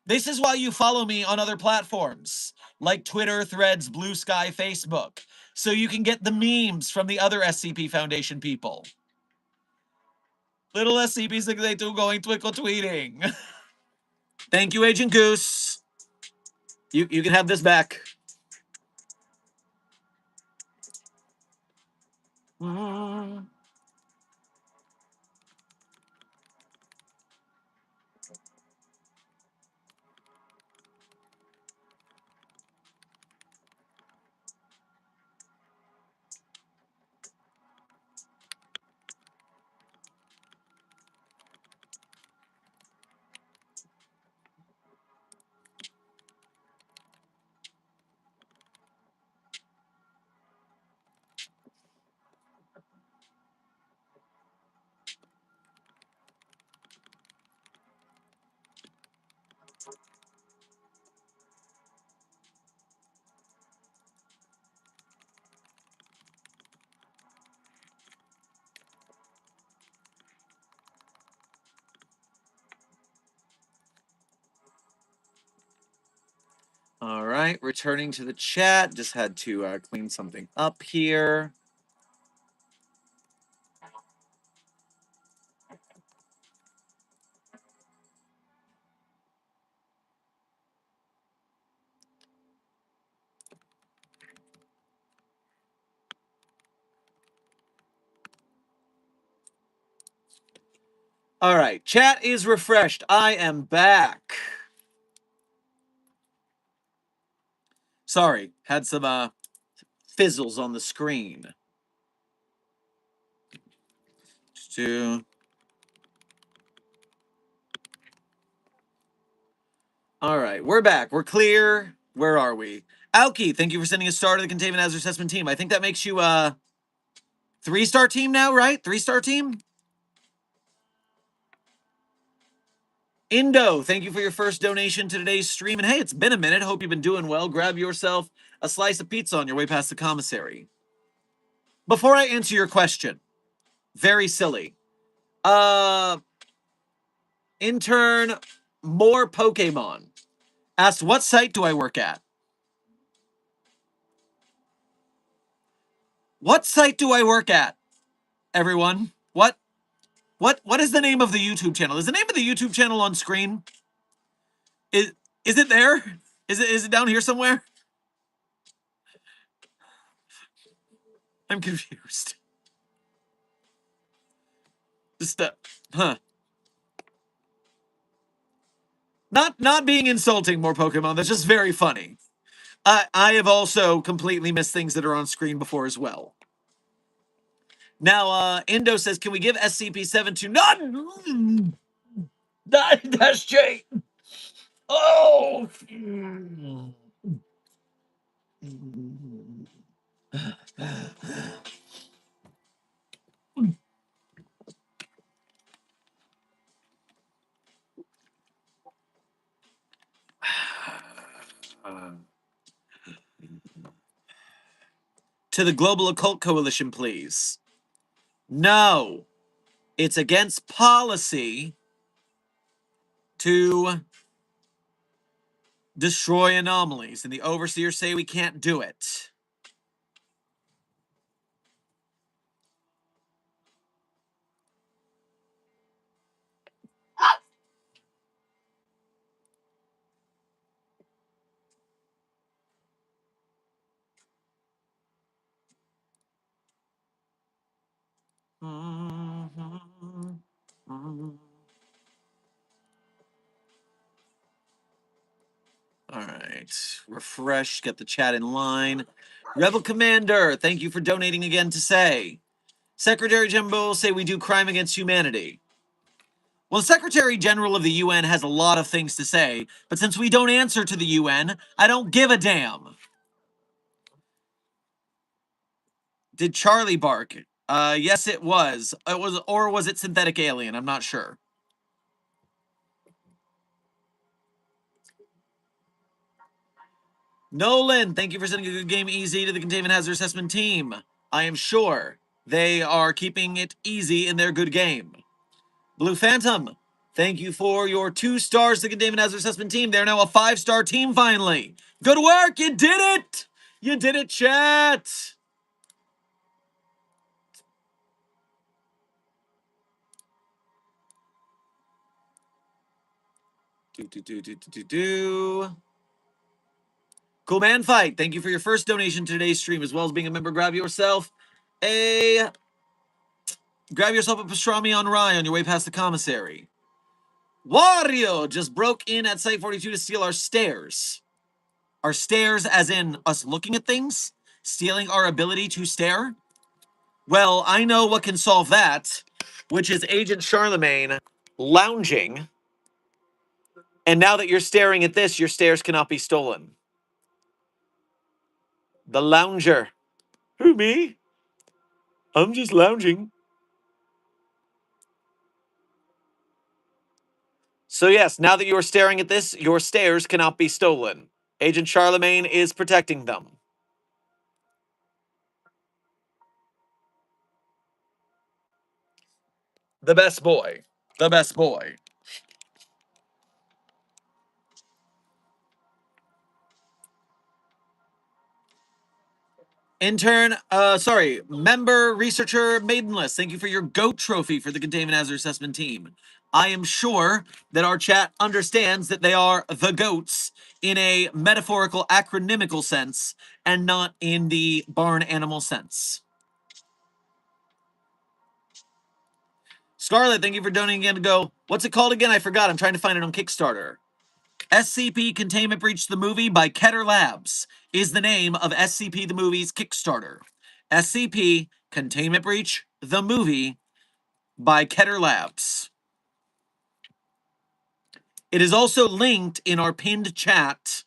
This is why you follow me on other platforms, like Twitter, Threads, Blue Sky, Facebook, so you can get the memes from the other SCP Foundation people. Little SCP-682 going twinkle-tweeting. Thank you, Agent Goose. You can have this back. All right, returning to the chat. Just had to clean something up here. All right, chat is refreshed. I am back. Sorry, had some fizzles on the screen. All right, we're back. We're clear. Where are we? Alki, thank you for sending a star to the Containment Hazard Assessment team. I think that makes you a 3-star team now, right? 3-star team? Indo, thank you for your first donation to today's stream. And hey, it's been a minute. Hope you've been doing well. Grab yourself a slice of pizza on your way past the commissary. Before I answer your question, very silly. Intern More Pokemon asked, what site do I work at? What site do I work at, everyone? What is the name of the YouTube channel? Is the name of the YouTube channel on screen? Is it there? Is it down here somewhere? I'm confused. Just huh. Not being insulting, More Pokemon. That's just very funny. I have also completely missed things that are on screen before as well. Now, Indo says, can we give SCP-7 to none? That's Jay. Oh. To the Global Occult Coalition, please. No. It's against policy to destroy anomalies, and the overseers say we can't do it. All right, refresh, get the chat in line. Rebel Commander, thank you for donating again to say. Secretary General say we do crime against humanity. Well, the Secretary General of the UN has a lot of things to say, but since we don't answer to the UN, I don't give a damn. Did Charlie bark? Yes, it was. Or was it synthetic alien? I'm not sure. Nolan, thank you for sending a good game easy to the Containment Hazard Assessment team. I am sure they are keeping it easy in their good game. Blue Phantom, thank you for your 2 stars to the Containment Hazard Assessment team. They're now a 5-star team finally. Good work, you did it! You did it, chat! Cool Man Fight, thank you for your first donation to today's stream, as well as being a member. Grab yourself a pastrami on rye on your way past the commissary. Wario just broke in at Site 42 to steal our stairs. Our stairs as in us looking at things? Stealing our ability to stare? Well, I know what can solve that, which is Agent Charlemagne lounging. And now that you're staring at this, your stairs cannot be stolen. The lounger. Who, me? I'm just lounging. So yes, now that you are staring at this, your stairs cannot be stolen. Agent Charlemagne is protecting them. The best boy. The best boy. Member researcher Maidenless, thank you for your GOAT trophy for the Containment Hazard Assessment team. I am sure that our chat understands that they are the GOATs in a metaphorical, acronymical sense, and not in the barn animal sense. Scarlett, thank you for donating again to go. What's it called again? I forgot. I'm trying to find it on Kickstarter. SCP Containment Breach the Movie by Keter Labs is the name of SCP the Movie's Kickstarter. SCP Containment Breach the Movie by Keter Labs. It is also linked in our pinned chat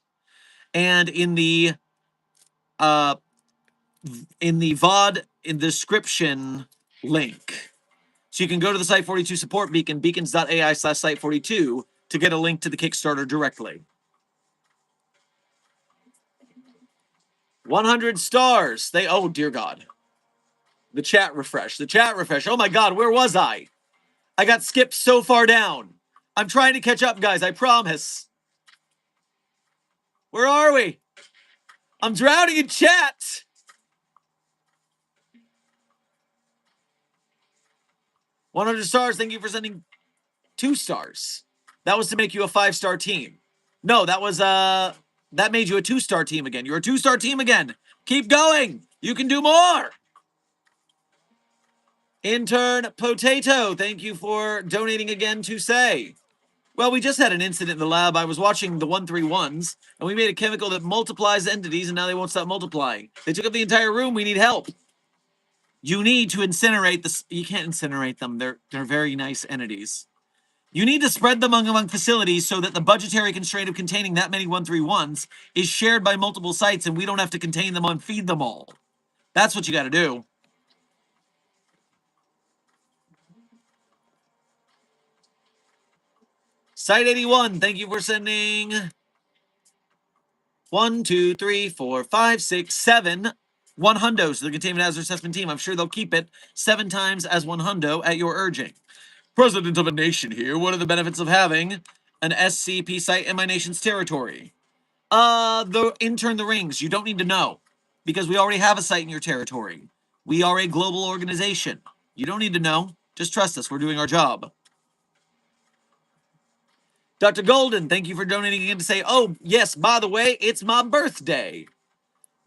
and in the VOD in the description link. So you can go to the Site42 support beacon, beacons.ai/Site42, to get a link to the Kickstarter directly. 100 stars. Oh, dear God. The chat refresh. The chat refresh. Oh, my God. Where was I? I got skipped so far down. I'm trying to catch up, guys. I promise. Where are we? I'm drowning in chat. 100 stars. Thank you for sending 2 stars. That was to make you a 5-star team. No, that was, that made you a 2-star team again. You're a 2-star team again. Keep going. You can do more. Intern Potato, thank you for donating again to say. Well, we just had an incident in the lab. I was watching the 131s, and we made a chemical that multiplies entities, and now they won't stop multiplying. They took up the entire room. We need help. You need to incinerate this. You can't incinerate them. They're very nice entities. You need to spread them among facilities so that the budgetary constraint of containing that many 131s is shared by multiple sites, and we don't have to contain them and feed them all. That's what you got to do. Site 81, thank you for sending 1, 2, 3, 4, 5, 6, 7 one hundos to the Containment Hazard Assessment Team. I'm sure they'll keep it 7 times as 1 hundo at your urging. President of a nation here. What are the benefits of having an SCP site in my nation's territory? Intern the rings. You don't need to know because we already have a site in your territory. We are a global organization. You don't need to know. Just trust us. We're doing our job. Dr. Golden, thank you for donating again to say, oh, yes, by the way, it's my birthday.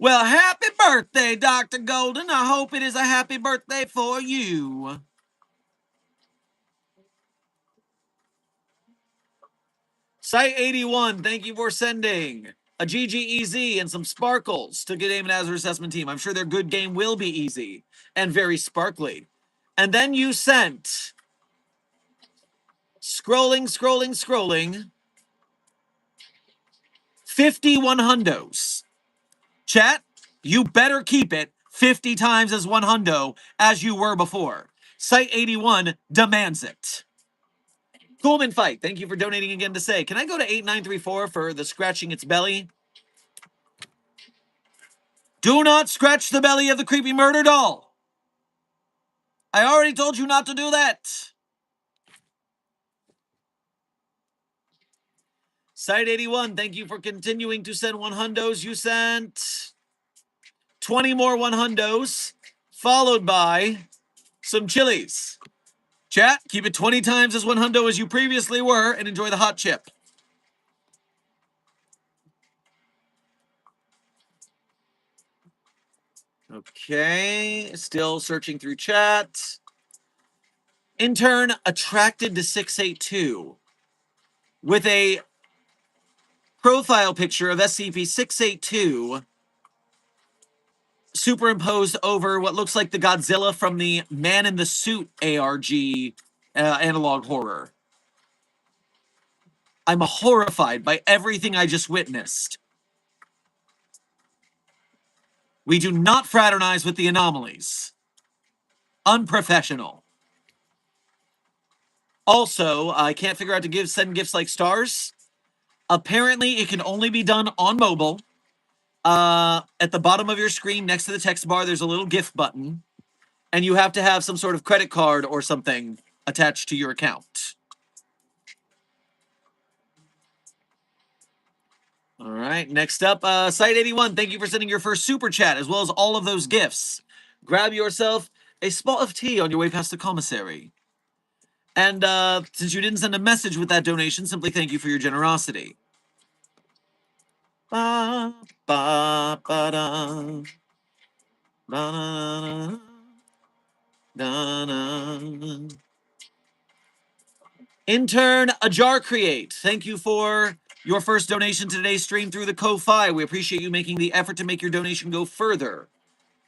Well, happy birthday, Dr. Golden. I hope it is a happy birthday for you. Site 81, thank you for sending a GGEZ and some sparkles to Containment Hazard Assessment Team. I'm sure their good game will be easy and very sparkly. And then you sent, scrolling, 51 hundos. Chat, you better keep it 50 times as 1 hundo as you were before. Site 81 demands it. Coolman Fight, thank you for donating again to say, can I go to 8934 for the scratching its belly? Do not scratch the belly of the creepy murder doll. I already told you not to do that. Site 81, thank you for continuing to send 1 hundos. You sent 20 more 1 hundos, followed by some chilies. Chat, keep it 20 times as 1 hundo as you previously were, and enjoy the hot chip. Okay, still searching through chat. Intern attracted to 682 with a profile picture of SCP-682 superimposed over what looks like the Godzilla from the Man in the Suit ARG analog horror. I'm horrified by everything I just witnessed. We do not fraternize with the anomalies. Unprofessional. Also, I can't figure out to send gifts like stars. Apparently, it can only be done on mobile. At the bottom of your screen, next to the text bar, there's a little gift button. And you have to have some sort of credit card or something attached to your account. All right, next up, Site 81, thank you for sending your first super chat, as well as all of those gifts. Grab yourself a spot of tea on your way past the commissary. And since you didn't send a message with that donation, simply thank you for your generosity. Ba, ba, ba, da. Ba, da, da, da, da. Intern Ajar Create, thank you for your first donation to today's stream through the Ko-Fi. We appreciate you making the effort to make your donation go further.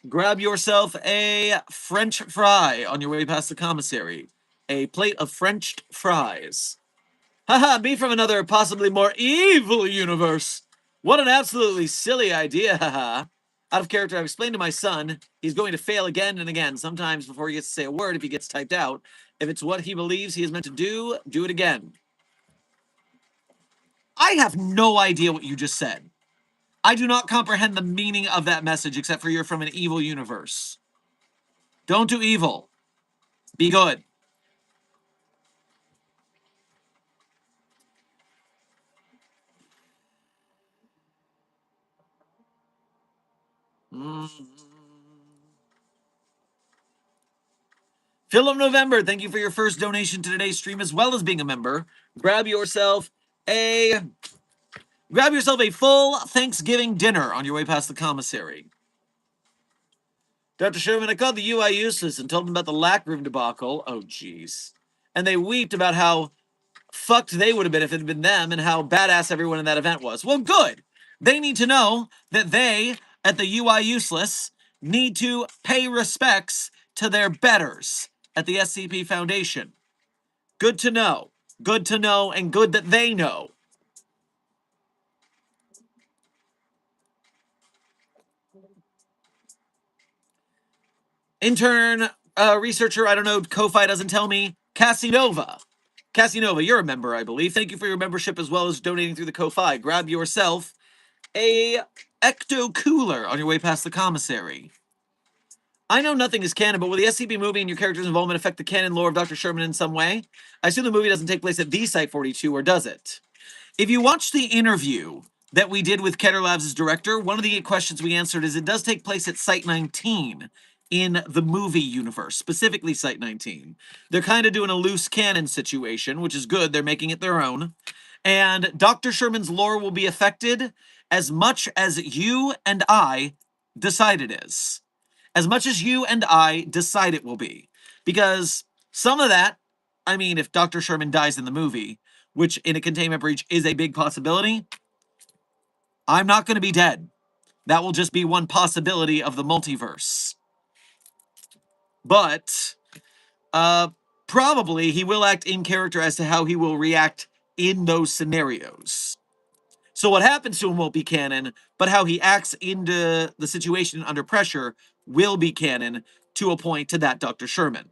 Grab yourself a French fry on your way past the commissary. A plate of French fries. Haha, me from another, possibly more evil universe. What an absolutely silly idea, haha. Out of character, I've explained to my son he's going to fail again and again, sometimes before he gets to say a word if he gets typed out. If it's what he believes he is meant to do it again. I have no idea what you just said. I do not comprehend the meaning of that message except for you're from an evil universe. Don't do evil. Be good. Philip November, thank you for your first donation to today's stream as well as being a member. Grab yourself a full Thanksgiving dinner on your way past the commissary. Dr. Sherman, I called the UI useless and told them about the lack room debacle. Oh, jeez. And they weeped about how fucked they would have been if it had been them and how badass everyone in that event was. Well, good. They need to know that they, at the UI Useless, need to pay respects to their betters at the SCP Foundation. Good to know. Good to know, and good that they know. Intern, researcher, I don't know, Ko-Fi doesn't tell me, Cassinova. Cassinova, you're a member, I believe. Thank you for your membership as well as donating through the Ko-Fi. Grab yourself a ecto cooler on your way past the commissary. I know nothing is canon, but will the SCP movie and your character's involvement affect the canon lore of Dr. Sherman in some way? I assume the movie doesn't take place at the Site-42, or does it? If you watch the interview that we did with Keter Labs' director, one of the questions we answered is it does take place at Site-19 in the movie universe, specifically Site-19. They're kind of doing a loose canon situation, which is good. They're making it their own. And Dr. Sherman's lore will be affected as much as you and I decide it is. As much as you and I decide it will be. Because some of that, I mean, if Dr. Sherman dies in the movie, which in a containment breach is a big possibility, I'm not going to be dead. That will just be one possibility of the multiverse. But, probably he will act in character as to how he will react in those scenarios. So what happens to him won't be canon, but how he acts into the situation under pressure will be canon to a point to that Dr. Sherman.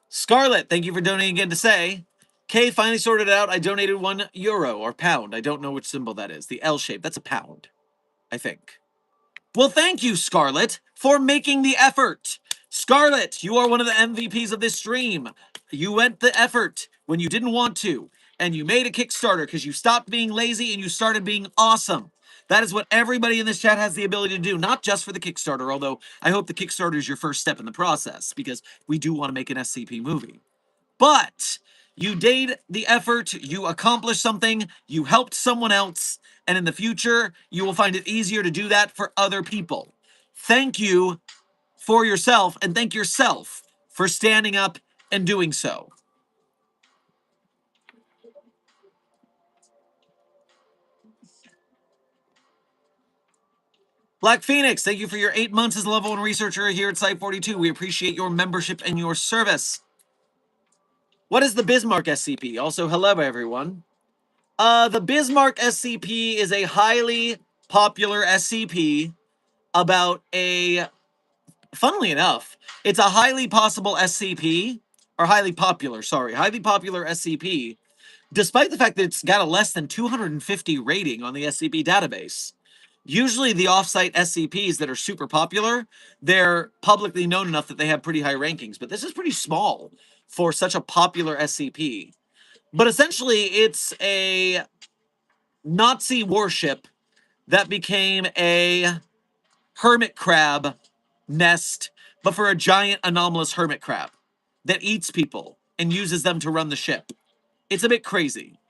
Scarlett, thank you for donating again to say. Kay finally sorted it out. I donated €1 or pound. I don't know which symbol that is. The L shape. That's a pound, I think. Well, thank you, Scarlett, for making the effort. Scarlett, you are one of the MVPs of this stream. You went the effort when you didn't want to, and you made a Kickstarter because you stopped being lazy and you started being awesome. That is what everybody in this chat has the ability to do, not just for the Kickstarter, although I hope the Kickstarter is your first step in the process, because we do want to make an SCP movie. But you did the effort, you accomplished something, you helped someone else, and in the future, you will find it easier to do that for other people. Thank you for yourself, and thank yourself for standing up and doing so. Black Phoenix, thank you for your 8 months as a level 1 researcher here at Site-42. We appreciate your membership and your service. What is the Bismarck SCP? Also, hello, everyone. The Bismarck SCP is a highly popular SCP about a, funnily enough, it's a highly possible SCP, or highly popular SCP, despite the fact that it's got a less than 250 rating on the SCP database. Usually the offsite SCPs that are super popular, they're publicly known enough that they have pretty high rankings, but this is pretty small for such a popular SCP. But essentially, it's a Nazi warship that became a hermit crab nest, but for a giant anomalous hermit crab that eats people and uses them to run the ship. It's a bit crazy.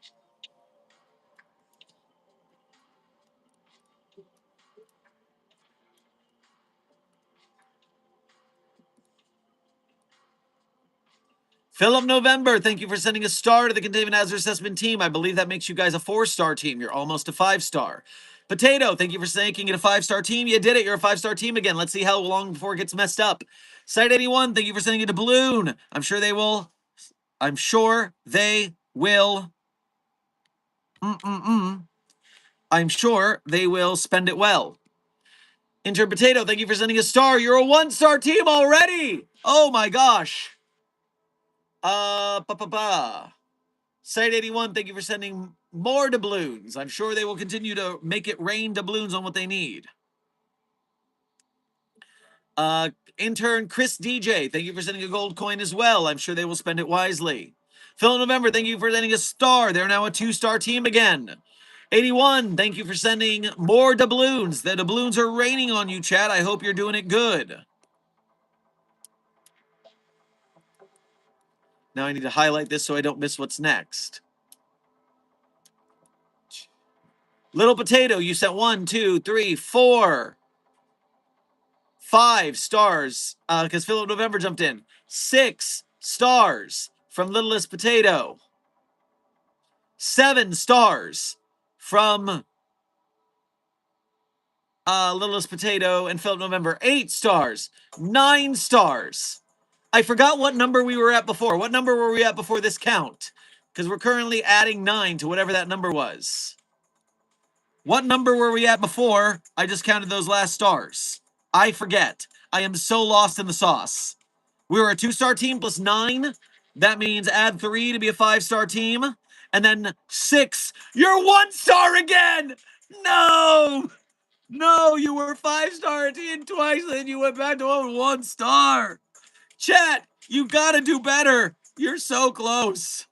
Philip November, thank you for sending a star to the Containment Hazard Assessment team. I believe that makes you guys a 4-star team. You're almost a 5-star. Potato, thank you for making it a 5-star team. You did it. You're a 5-star team again. Let's see how long before it gets messed up. Site 81, thank you for sending it to Balloon. I'm sure they will. I'm sure they will spend it well. Intern Potato, thank you for sending a star. You're a 1-star team already. Oh my gosh. Site 81, thank you for sending more doubloons. I'm sure they will continue to make it rain doubloons on what they need. Intern Chris DJ, thank you for sending a gold coin as well. I'm sure they will spend it wisely. Phil November, thank you for sending a star. They're now a 2-star team again. 81, thank you for sending more doubloons. The doubloons are raining on you, chat. I hope you're doing it good. Now I need to highlight this so I don't miss what's next. Little Potato, you sent 1, 2, 3, 4, 5 stars because Philip November jumped in. 6 stars from Littlest Potato. 7 stars from Littlest Potato and Philip November. 8 stars. 9 stars. I forgot what number we were at before. What number were we at before this count? Because we're currently adding 9 to whatever that number was. What number were we at before I just counted those last stars? I forget. I am so lost in the sauce. We were a 2-star team plus 9. That means add 3 to be a 5-star team. And then 6. You're 1-star again! No! No, you were 5-star team twice, then you went back to 1-star. Chat, you gotta do better. You're so close.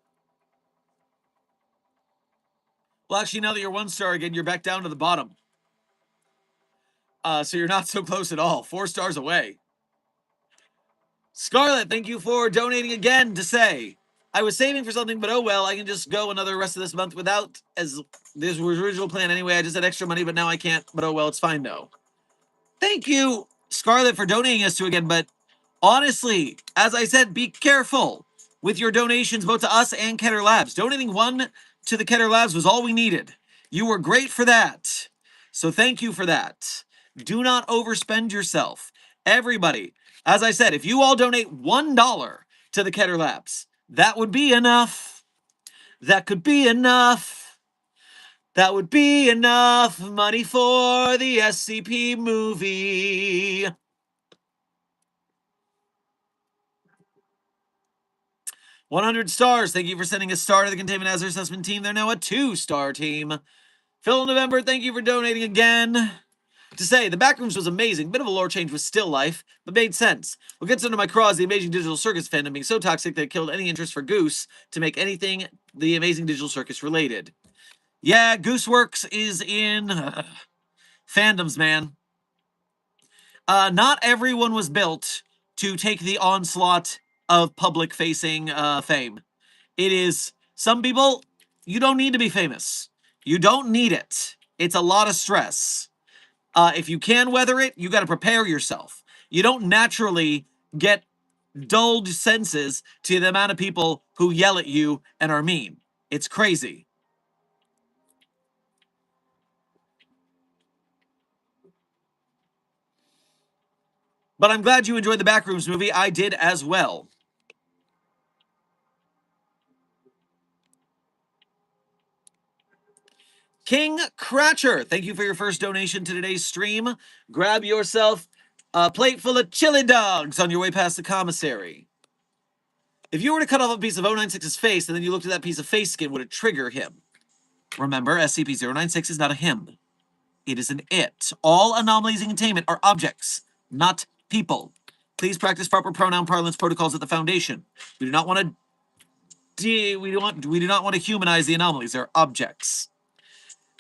Well, actually, now that you're 1-star again, you're back down to the bottom. So you're not so close at all. 4 stars away. Scarlett, thank you for donating again to say, I was saving for something, but oh well, I can just go another rest of this month without, as this was original plan anyway. I just had extra money, but now I can't. But oh well, it's fine though. Thank you, Scarlett, for donating us to again. But honestly, as I said, be careful with your donations, both to us and Keter Labs. Donating 1 to the Keter Labs was all we needed. You were great for that. So thank you for that. Do not overspend yourself. Everybody, as I said, if you all donate $1 to the Keter Labs, that would be enough. That could be enough. That would be enough money for the SCP movie. 100 stars. Thank you for sending a star to the Containment Hazard Assessment team. They're now a 2-star team. Phil November, thank you for donating again. To say, the Backrooms was amazing. Bit of a lore change with still life, but made sense. What gets under my craw is the Amazing Digital Circus fandom being so toxic that it killed any interest for Goose to make anything the Amazing Digital Circus related. Yeah, Gooseworks is in fandoms, man. Not everyone was built to take the onslaught of public-facing fame. It is, some people, you don't need to be famous. You don't need it. It's a lot of stress. If you can weather it, you got to prepare yourself. You don't naturally get dulled senses to the amount of people who yell at you and are mean. It's crazy. But I'm glad you enjoyed the Backrooms movie. I did as well. King Cratcher, thank you for your first donation to today's stream. Grab yourself a plate full of chili dogs on your way past the commissary. If you were to cut off a piece of 096's face and then you looked at that piece of face skin, would it trigger him? Remember, SCP-096 is not a him. It is an it. All anomalies in containment are objects, not people. Please practice proper pronoun parlance protocols at the Foundation. We do not want to humanize the anomalies. They're objects.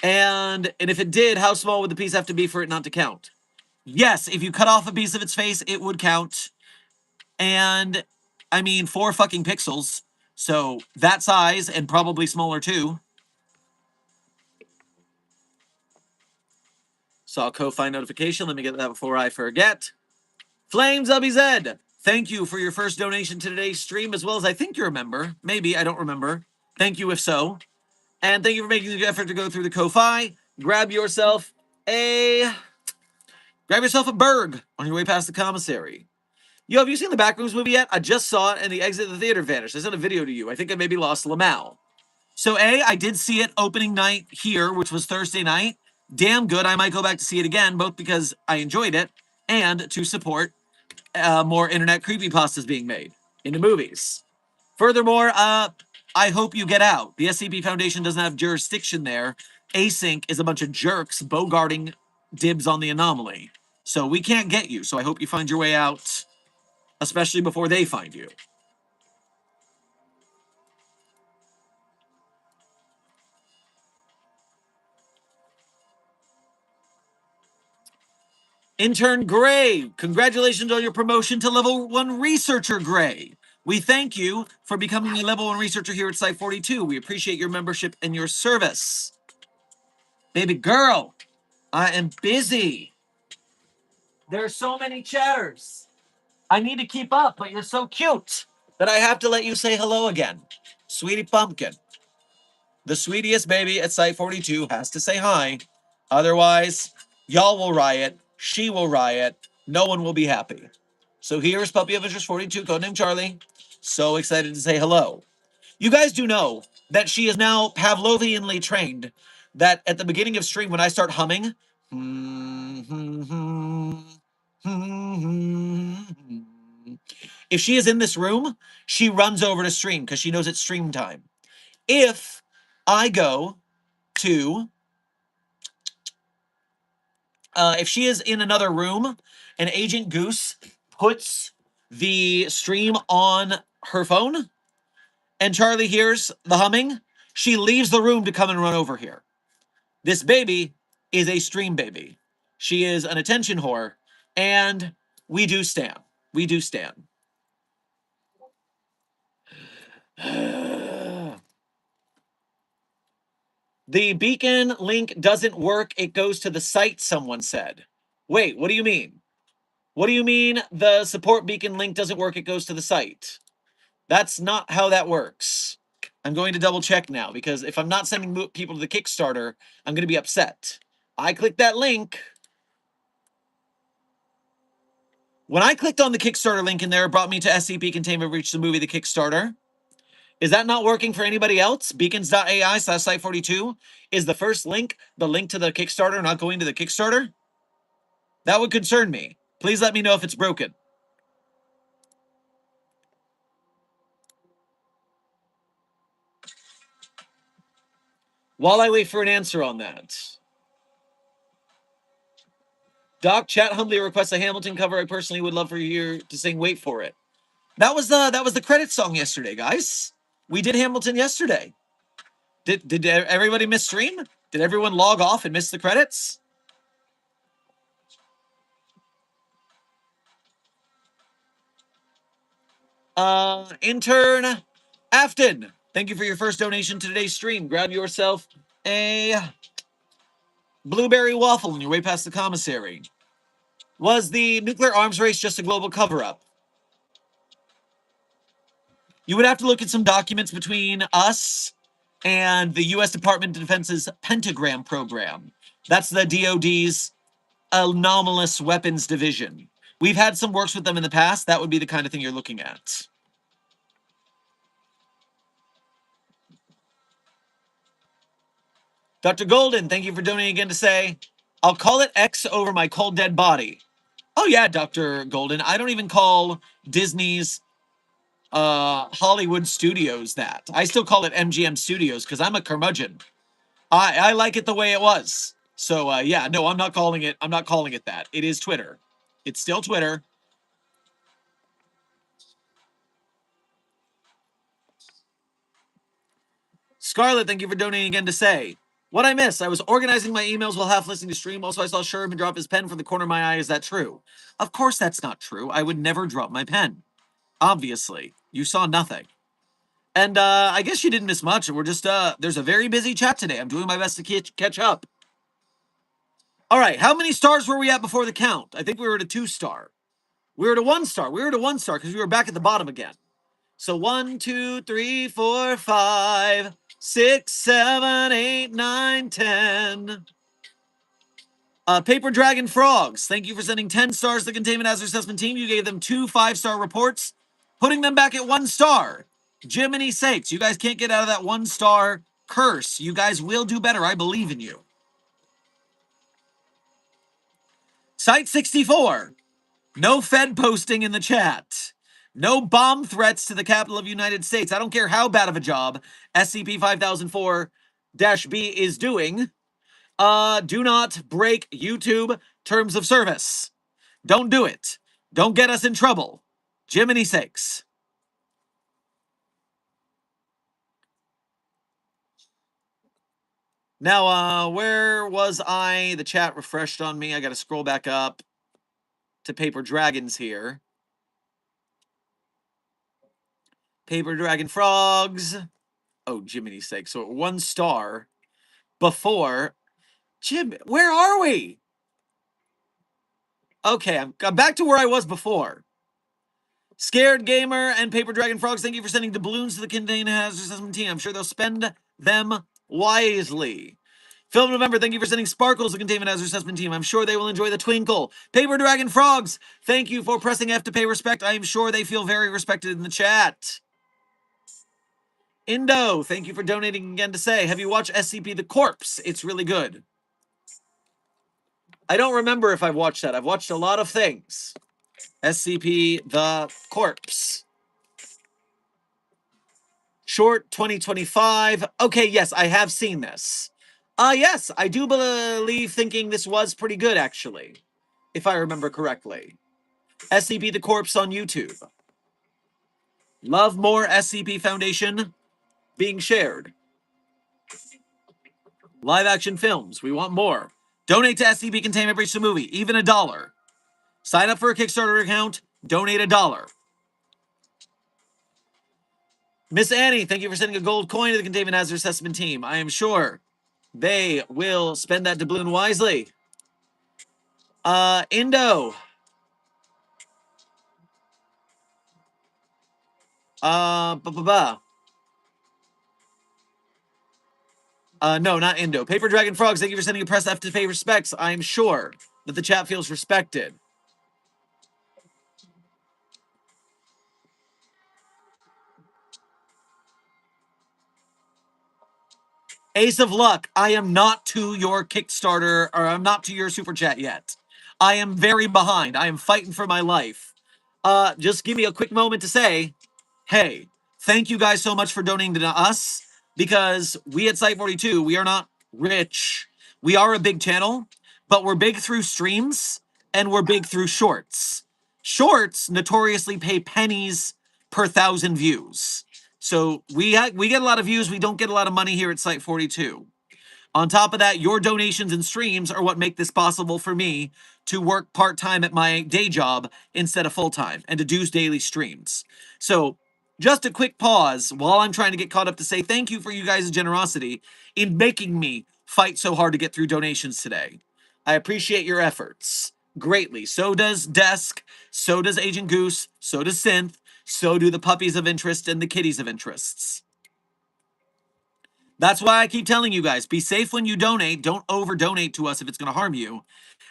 And if it did, how small would the piece have to be for it not to count? Yes, if you cut off a piece of its face, it would count. And, I mean, 4 fucking pixels. So, that size, and probably smaller too. Saw a co-find notification. Let me get that before I forget. Flames WZ, thank you for your first donation to today's stream, as well as I think you're a member. Maybe, I don't remember. Thank you if so. And thank you for making the effort to go through the Ko-Fi. Grab yourself a Berg on your way past the commissary. Yo, have you seen the Backrooms movie yet? I just saw it and the exit of the theater vanished. I sent a video to you. I think I maybe lost Lamau. So I did see it opening night here, which was Thursday night. Damn good. I might go back to see it again, both because I enjoyed it and to support more internet creepypastas being made into movies. Furthermore, I hope you get out. The SCP Foundation doesn't have jurisdiction there. Async is a bunch of jerks bogarting dibs on the anomaly. So we can't get you. So I hope you find your way out, especially before they find you. Intern Gray, congratulations on your promotion to level 1 researcher, Gray. We thank you for becoming a level 1 researcher here at Site 42. We appreciate your membership and your service. Baby girl, I am busy. There are so many chatters. I need to keep up, but you're so cute that I have to let you say hello again. Sweetie Pumpkin. The sweetiest baby at Site 42 has to say hi. Otherwise, y'all will riot. She will riot. No one will be happy. So here's Puppy of Interest 42, codename Charlie. So excited to say hello. You guys do know that she is now Pavlovianly trained that at the beginning of stream, when I start humming, if she is in this room, she runs over to stream because she knows it's stream time. If I go to, if she is in another room and Agent Goose puts the stream on her phone and Charlie hears the humming, she leaves the room to come and run over here. This baby is a stream baby. She is an attention whore, and we do stand. We do stand. The beacon link doesn't work. It goes to the site, someone said. Wait, what do you mean? What do you mean the support beacon link doesn't work? It goes to the site. That's not how that works. I'm going to double check now because if I'm not sending people to the Kickstarter, I'm going to be upset. I clicked that link. When I clicked on the Kickstarter link in there, it brought me to SCP Containment Breach the Movie, the Kickstarter. Is that not working for anybody else? Beacons.ai/site42 is the first link, the link to the Kickstarter, not going to the Kickstarter? That would concern me. Please let me know if it's broken. While I wait for an answer on that. Doc, chat humbly requests a Hamilton cover. I personally would love for you to sing Wait For It. That was the credit song yesterday, guys. We did Hamilton yesterday. Did everybody miss stream? Did everyone log off and miss the credits? Intern Afton, thank you for your first donation to today's stream. Grab yourself a blueberry waffle on your way past the commissary. Was the nuclear arms race just a global cover-up? You would have to look at some documents between us and the U.S. Department of Defense's Pentagram program. That's the DoD's anomalous weapons division. We've had some works with them in the past. That would be the kind of thing you're looking at. Dr. Golden, thank you for donating again to say, I'll call it X over my cold dead body. Oh yeah, Dr. Golden. I don't even call Disney's Hollywood Studios that. I still call it MGM Studios because I'm a curmudgeon. I like it the way it was. So yeah, no, I'm not calling it that. It is Twitter. It's still Twitter. Scarlett, thank you for donating again to say, what I miss? I was organizing my emails while half listening to stream. Also, I saw Sherman drop his pen from the corner of my eye. Is that true? Of course that's not true. I would never drop my pen. Obviously. You saw nothing. And I guess you didn't miss much. We're just, there's a very busy chat today. I'm doing my best to catch up. All right, how many stars were we at before the count? I think we were at a 2-star. We were to 1 star. We were to 1 star because we were back at the bottom again. So 1, 2, 3, 4, 5, 6, 7, 8, 9, 10. Paper Dragon Frogs, thank you for sending 10 stars to the Containment Hazard Assessment Team. You gave them 2 5-star reports, putting them back at 1 star. Jiminy sakes, you guys can't get out of that 1 star curse. You guys will do better. I believe in you. Site 64. No Fed posting in the chat. No bomb threats to the capital of the United States. I don't care how bad of a job SCP-5004-B is doing. Do not break YouTube terms of service. Don't do it. Don't get us in trouble. Jiminy sakes. Now, where was I? The chat refreshed on me. I got to scroll back up to Paper Dragons here. Paper Dragon Frogs. Oh, Jiminy sakes. So 1 star before. Jim, where are we? Okay, I'm back to where I was before. Scared Gamer and Paper Dragon Frogs, thank you for sending the balloons to the Containment Hazard Assessment Team. I'm sure they'll spend them wisely. Film November, thank you for sending sparkles to the Containment Hazard Assessment Team. I'm sure they will enjoy the twinkle. Paper Dragon Frogs, thank you for pressing F to pay respect. I am sure they feel very respected in the chat. Indo, thank you for donating again to say, have you watched SCP The Corpse? It's really good. I don't remember if I've watched that. I've watched a lot of things. SCP The Corpse. Short 2025. Okay, yes, I have seen this. Yes, I do believe thinking this was pretty good, actually. If I remember correctly. SCP The Corpse on YouTube. Love more SCP Foundation being shared. Live action films. We want more. Donate to SCP Containment Breach the movie. Even $1. Sign up for a Kickstarter account. Donate $1. Miss Annie, thank you for sending a gold coin to the Containment Hazard Assessment Team. I am sure they will spend that doubloon wisely. Indo. No, not Indo. Paper Dragon Frogs, thank you for sending a press F to pay respects. I am sure that the chat feels respected. Ace of Luck, I am not to your Kickstarter, or I'm not to your Super Chat yet. I am very behind. I am fighting for my life. Just give me a quick moment to say, hey, thank you guys so much for donating to us, because we at Site 42, we are not rich. We are a big channel, but we're big through streams, and we're big through shorts. Shorts notoriously pay pennies per 1,000 views. So we get a lot of views. We don't get a lot of money here at Site 42. On top of that, your donations and streams are what make this possible for me to work part-time at my day job instead of full-time and to do daily streams. So just a quick pause while I'm trying to get caught up to say thank you for you guys' generosity in making me fight so hard to get through donations today. I appreciate your efforts greatly. So does Desk, so does Agent Goose, so does Synth, so do the puppies of interest and the kitties of interests. That's why I keep telling you guys, be safe when you donate. Don't over-donate to us if it's going to harm you.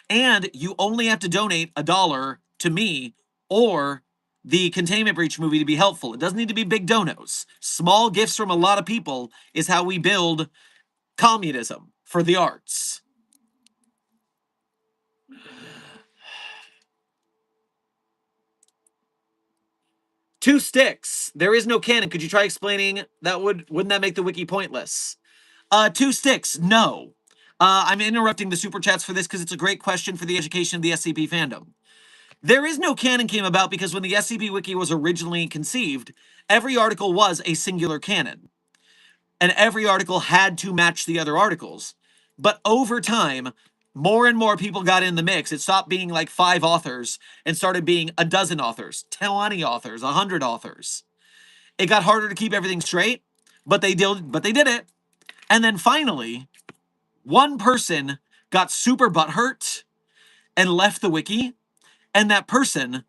And you only have to donate $1 to me or the Containment Breach movie to be helpful. It doesn't need to be big donos. Small gifts from a lot of people is how we build communism for the arts. Two sticks. There is no canon. Could you try explaining that? Wouldn't that make the wiki pointless? Two sticks. No. I'm interrupting the super chats for this because it's a great question for the education of the SCP fandom. There is no canon came about because when the SCP Wiki was originally conceived, every article was a singular canon. And every article had to match the other articles. But over time, more and more people got in the mix. It stopped being like 5 authors and started being a dozen authors, 20 authors, 100 authors. It got harder to keep everything straight, but they did it. And then finally, one person got super butthurt and left the wiki, and that person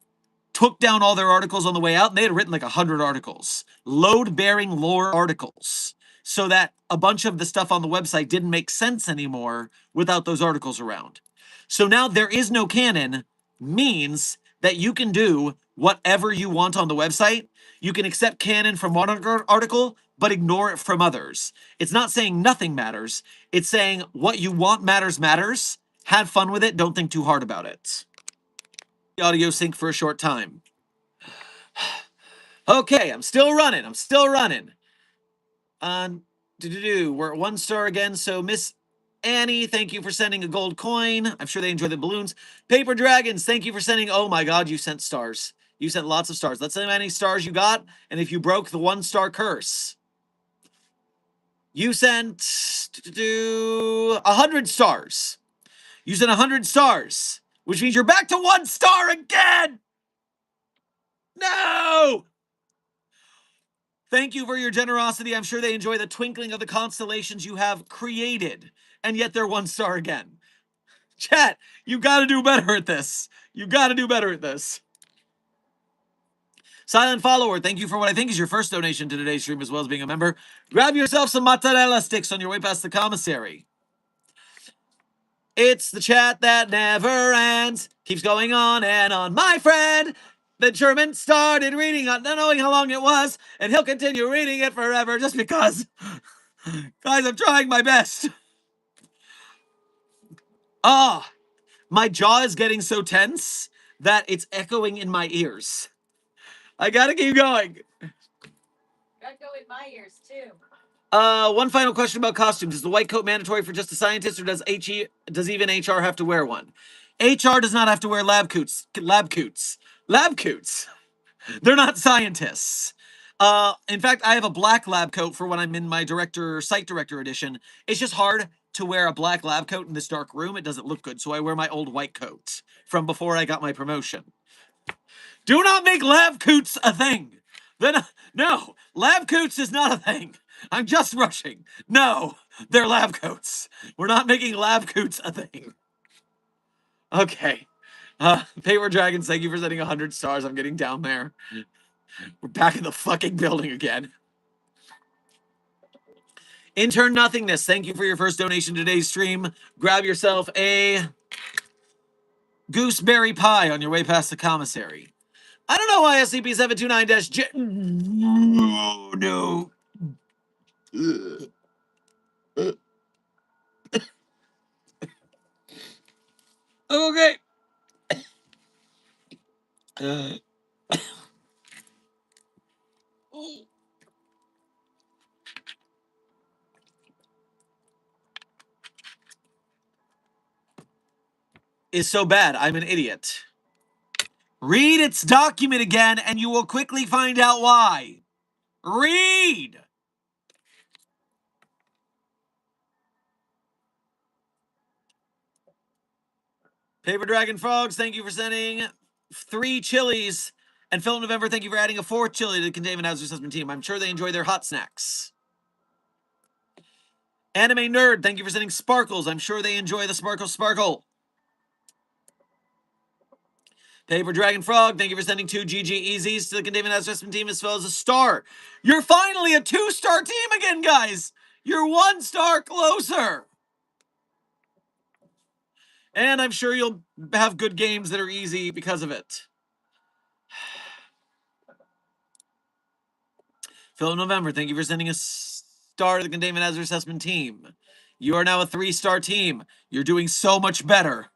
took down all their articles on the way out, and they had written like 100 articles, load-bearing lore articles, so that a bunch of the stuff on the website didn't make sense anymore without those articles around. So now there is no canon means that you can do whatever you want on the website. You can accept canon from one article, but ignore it from others. It's not saying nothing matters. It's saying what you want matters. Have fun with it. Don't think too hard about it. Audio sync for a short time. Okay, I'm still running. We're at 1 star again. So Miss Annie, thank you for sending a gold coin. I'm sure they enjoy the balloons. Paper Dragons, thank you for sending. Oh my God, you sent stars. You sent lots of stars. Let's see how many stars you got, and if you broke the 1 star curse. You sent 100 stars. You sent 100 stars, which means you're back to 1 star again. No! Thank you for your generosity. I'm sure they enjoy the twinkling of the constellations you have created, and yet they're 1 star again. Chat, you gotta do better at this. You gotta do better at this. Silent Follower, thank you for what I think is your first donation to today's stream, as well as being a member. Grab yourself some mozzarella sticks on your way past the commissary. It's the chat that never ends, keeps going on and on. My friend, the Sherman started reading on, not knowing how long it was, and he'll continue reading it forever just because. Guys, I'm trying my best. My jaw is getting so tense that it's echoing in my ears. I gotta keep going. Echo in my ears too. One final question about costumes. Is the white coat mandatory for just a scientist, or does even HR have to wear one? HR does not have to wear lab coats. They're not scientists. In fact, I have a black lab coat for when I'm in my site director edition. It's just hard to wear a black lab coat in this dark room. It doesn't look good, so I wear my old white coat from before I got my promotion. Do not make lab coats a thing. No, lab coats is not a thing. I'm just rushing. No, they're lab coats. We're not making lab coats a thing. Okay. Paper Dragons, thank you for sending 100 stars. I'm getting down there. We're back in the fucking building again. Intern Nothingness, thank you for your first donation to today's stream. Grab yourself a gooseberry pie on your way past the commissary. I don't know why SCP-729-J... No. Okay. Is so bad. I'm an idiot. Read its document again, and you will quickly find out why. Read! Paper Dragon Frogs, thank you for sending 3 chilies. And Phil November, thank you for adding a 4th chili to the Containment Hazard Assessment team. I'm sure they enjoy their hot snacks. Anime Nerd, thank you for sending sparkles. I'm sure they enjoy the sparkle. Paper Dragon Frog, thank you for sending 2 GG Easies to the Containment Hazard Assessment team, as well as a star. You're finally a 2-star team again, guys. You're 1 star closer. And I'm sure you'll have good games that are easy because of it. Philip November, thank you for sending a star to the Containment Hazard Assessment team. You are now a 3-star team. You're doing so much better.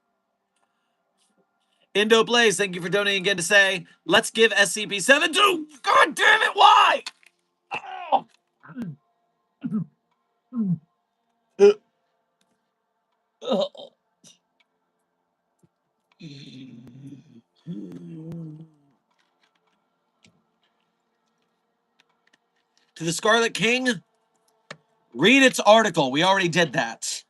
Indo Blaze, thank you for donating again to say, let's give SCP-7 to... God damn it, why? Oh. To the Scarlet King, read its article. We already did that.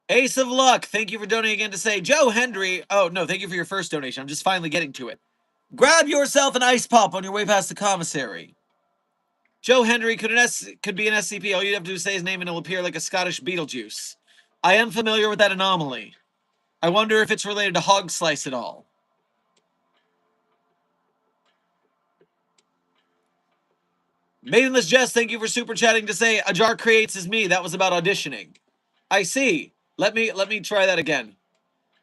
Ace of Luck, thank you for donating again to say, Joe Hendry. Oh, no, thank you for your first donation. I'm just finally getting to it. Grab yourself an ice pop on your way past the commissary. Joe Hendry could be an SCP. All you have to do is say his name and it'll appear like a Scottish Beetlejuice. I am familiar with that anomaly. I wonder if it's related to Hog Slice at all. Maidenless Jess, thank you for super chatting to say Ajar Creates is me. That was about auditioning. I see. Let me try that again.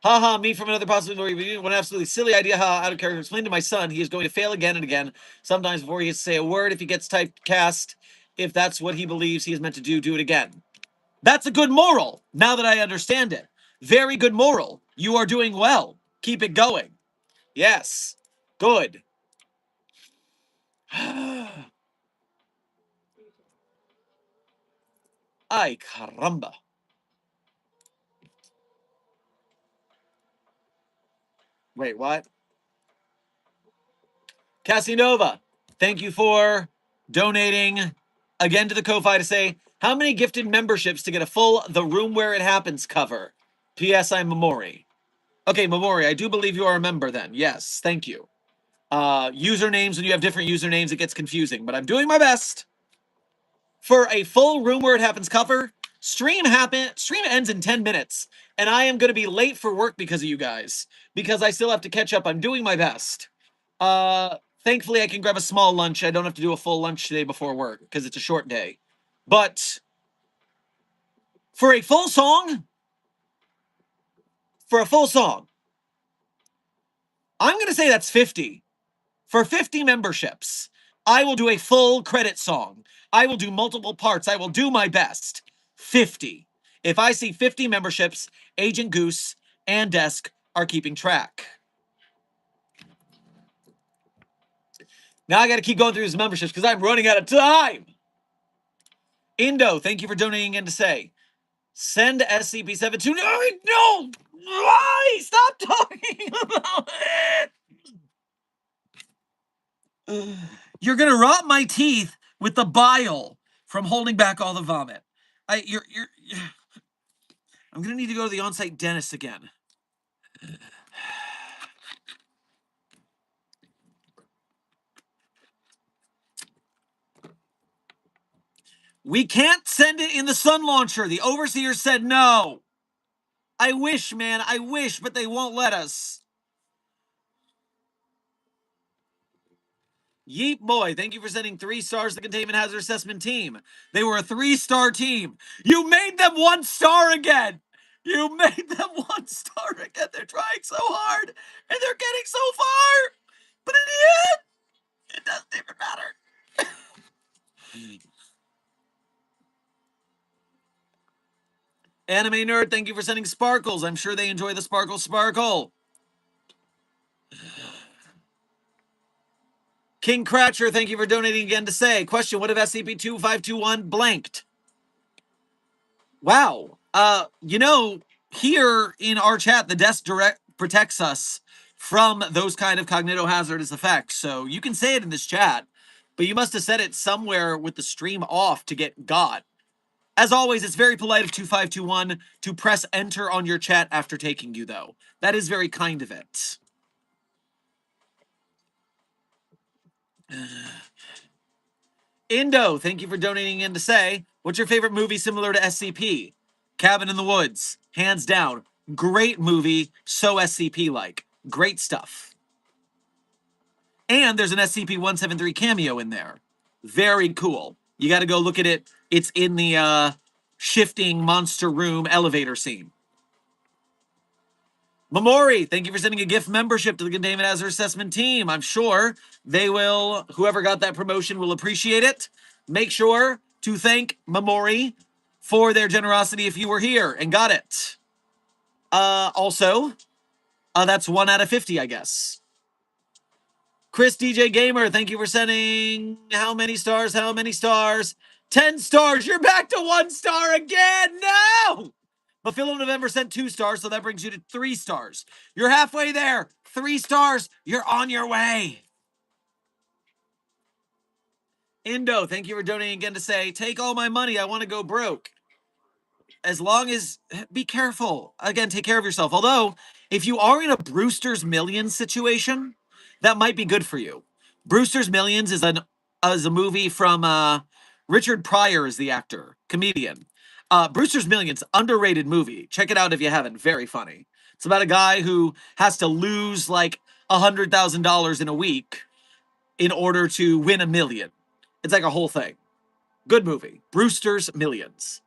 Haha, me from another possibility. One absolutely silly idea. Out of character. Explain to my son he is going to fail again and again. Sometimes before he has to say a word, if he gets typecast, if that's what he believes he is meant to do it again. That's a good moral. Now that I understand it, very good moral. You are doing well. Keep it going. Yes, good. Ay caramba. Wait, what? Casinova, thank you for donating again to the Ko-Fi to say, how many gifted memberships to get a full The Room Where It Happens cover? P.S. I'm Mamori. Okay, Mamori, I do believe you are a member then. Yes, thank you. Usernames, when you have different usernames, it gets confusing, but I'm doing my best. For a full Room Where It Happens cover, stream ends in 10 minutes, and I am going to be late for work because of you guys, because I still have to catch up. I'm doing my best. Thankfully, I can grab a small lunch. I don't have to do a full lunch today before work because it's a short day. But for a full song, I'm going to say that's 50. For 50 memberships, I will do a full credit song. I will do multiple parts. I will do my best. 50. If I see 50 memberships, Agent Goose and Desk are keeping track. Now I got to keep going through these memberships because I'm running out of time. Indo, thank you for donating in to say, send SCP-7 to... No! Why? Stop talking about it! You're gonna rot my teeth with the bile from holding back all the vomit. You're... I'm gonna need to go to the on-site dentist again. We can't send it in the sun launcher. The overseer said no. I wish, man. I wish, but they won't let us. Yeep boy, thank you for sending 3 stars to the Containment Hazard Assessment team. They were a 3-star team. You made them 1 star again. You made them 1 star again. They're trying so hard, and they're getting so far. But in the end, it doesn't even matter. Anime Nerd, thank you for sending sparkles. I'm sure they enjoy the sparkle. King Cratcher, thank you for donating again to say, question, what if SCP-2521 blanked? Wow. Here in our chat, the desk direct protects us from those kind of cognitohazardous effects. So you can say it in this chat, but you must have said it somewhere with the stream off to get got. As always, it's very polite of 2521 to press enter on your chat after taking you, though. That is very kind of it. Indo, thank you for donating in to say, what's your favorite movie similar to SCP? Cabin in the Woods, hands down. Great movie, so SCP-like. Great stuff. And there's an SCP-173 cameo in there. Very cool. You got to go look at it. It's in the shifting monster room elevator scene. Mamori, thank you for sending a gift membership to the Containment Hazard Assessment team. I'm sure they will, whoever got that promotion will appreciate it. Make sure to thank Mamori for their generosity if you were here and got it. Also, that's 1 out of 50, I guess. Chris DJ Gamer, thank you for sending how many stars? 10 stars. You're back to 1 star again. No! But Phil November sent 2 stars, so that brings you to 3 stars. You're halfway there. 3 stars. You're on your way. Indo, thank you for donating again to say, take all my money. I want to go broke. As long as, be careful. Again, take care of yourself. Although, if you are in a Brewster's Millions situation, that might be good for you. Brewster's Millions is a movie from Richard Pryor is the actor, comedian. Brewster's Millions, underrated movie. Check it out if you haven't. Very funny. It's about a guy who has to lose like $100,000 in a week in order to win $1 million. It's like a whole thing. Good movie. Brewster's Millions.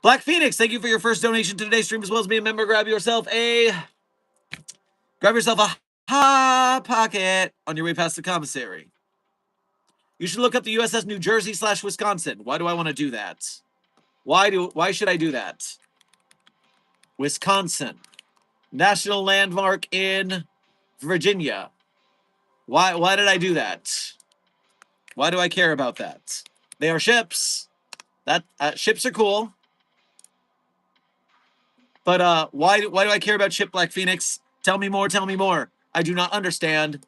Black Phoenix, thank you for your first donation to today's stream, as well as being a member. Grab yourself a hot pocket on your way past the commissary. You should look up the USS New Jersey / Wisconsin. Why do I want to do that? Why should I do that? Wisconsin, national landmark in Virginia. Why did I do that? Why do I care about that? They are ships. Ships are cool. But why do I care about ship Black Phoenix? Tell me more, tell me more. I do not understand.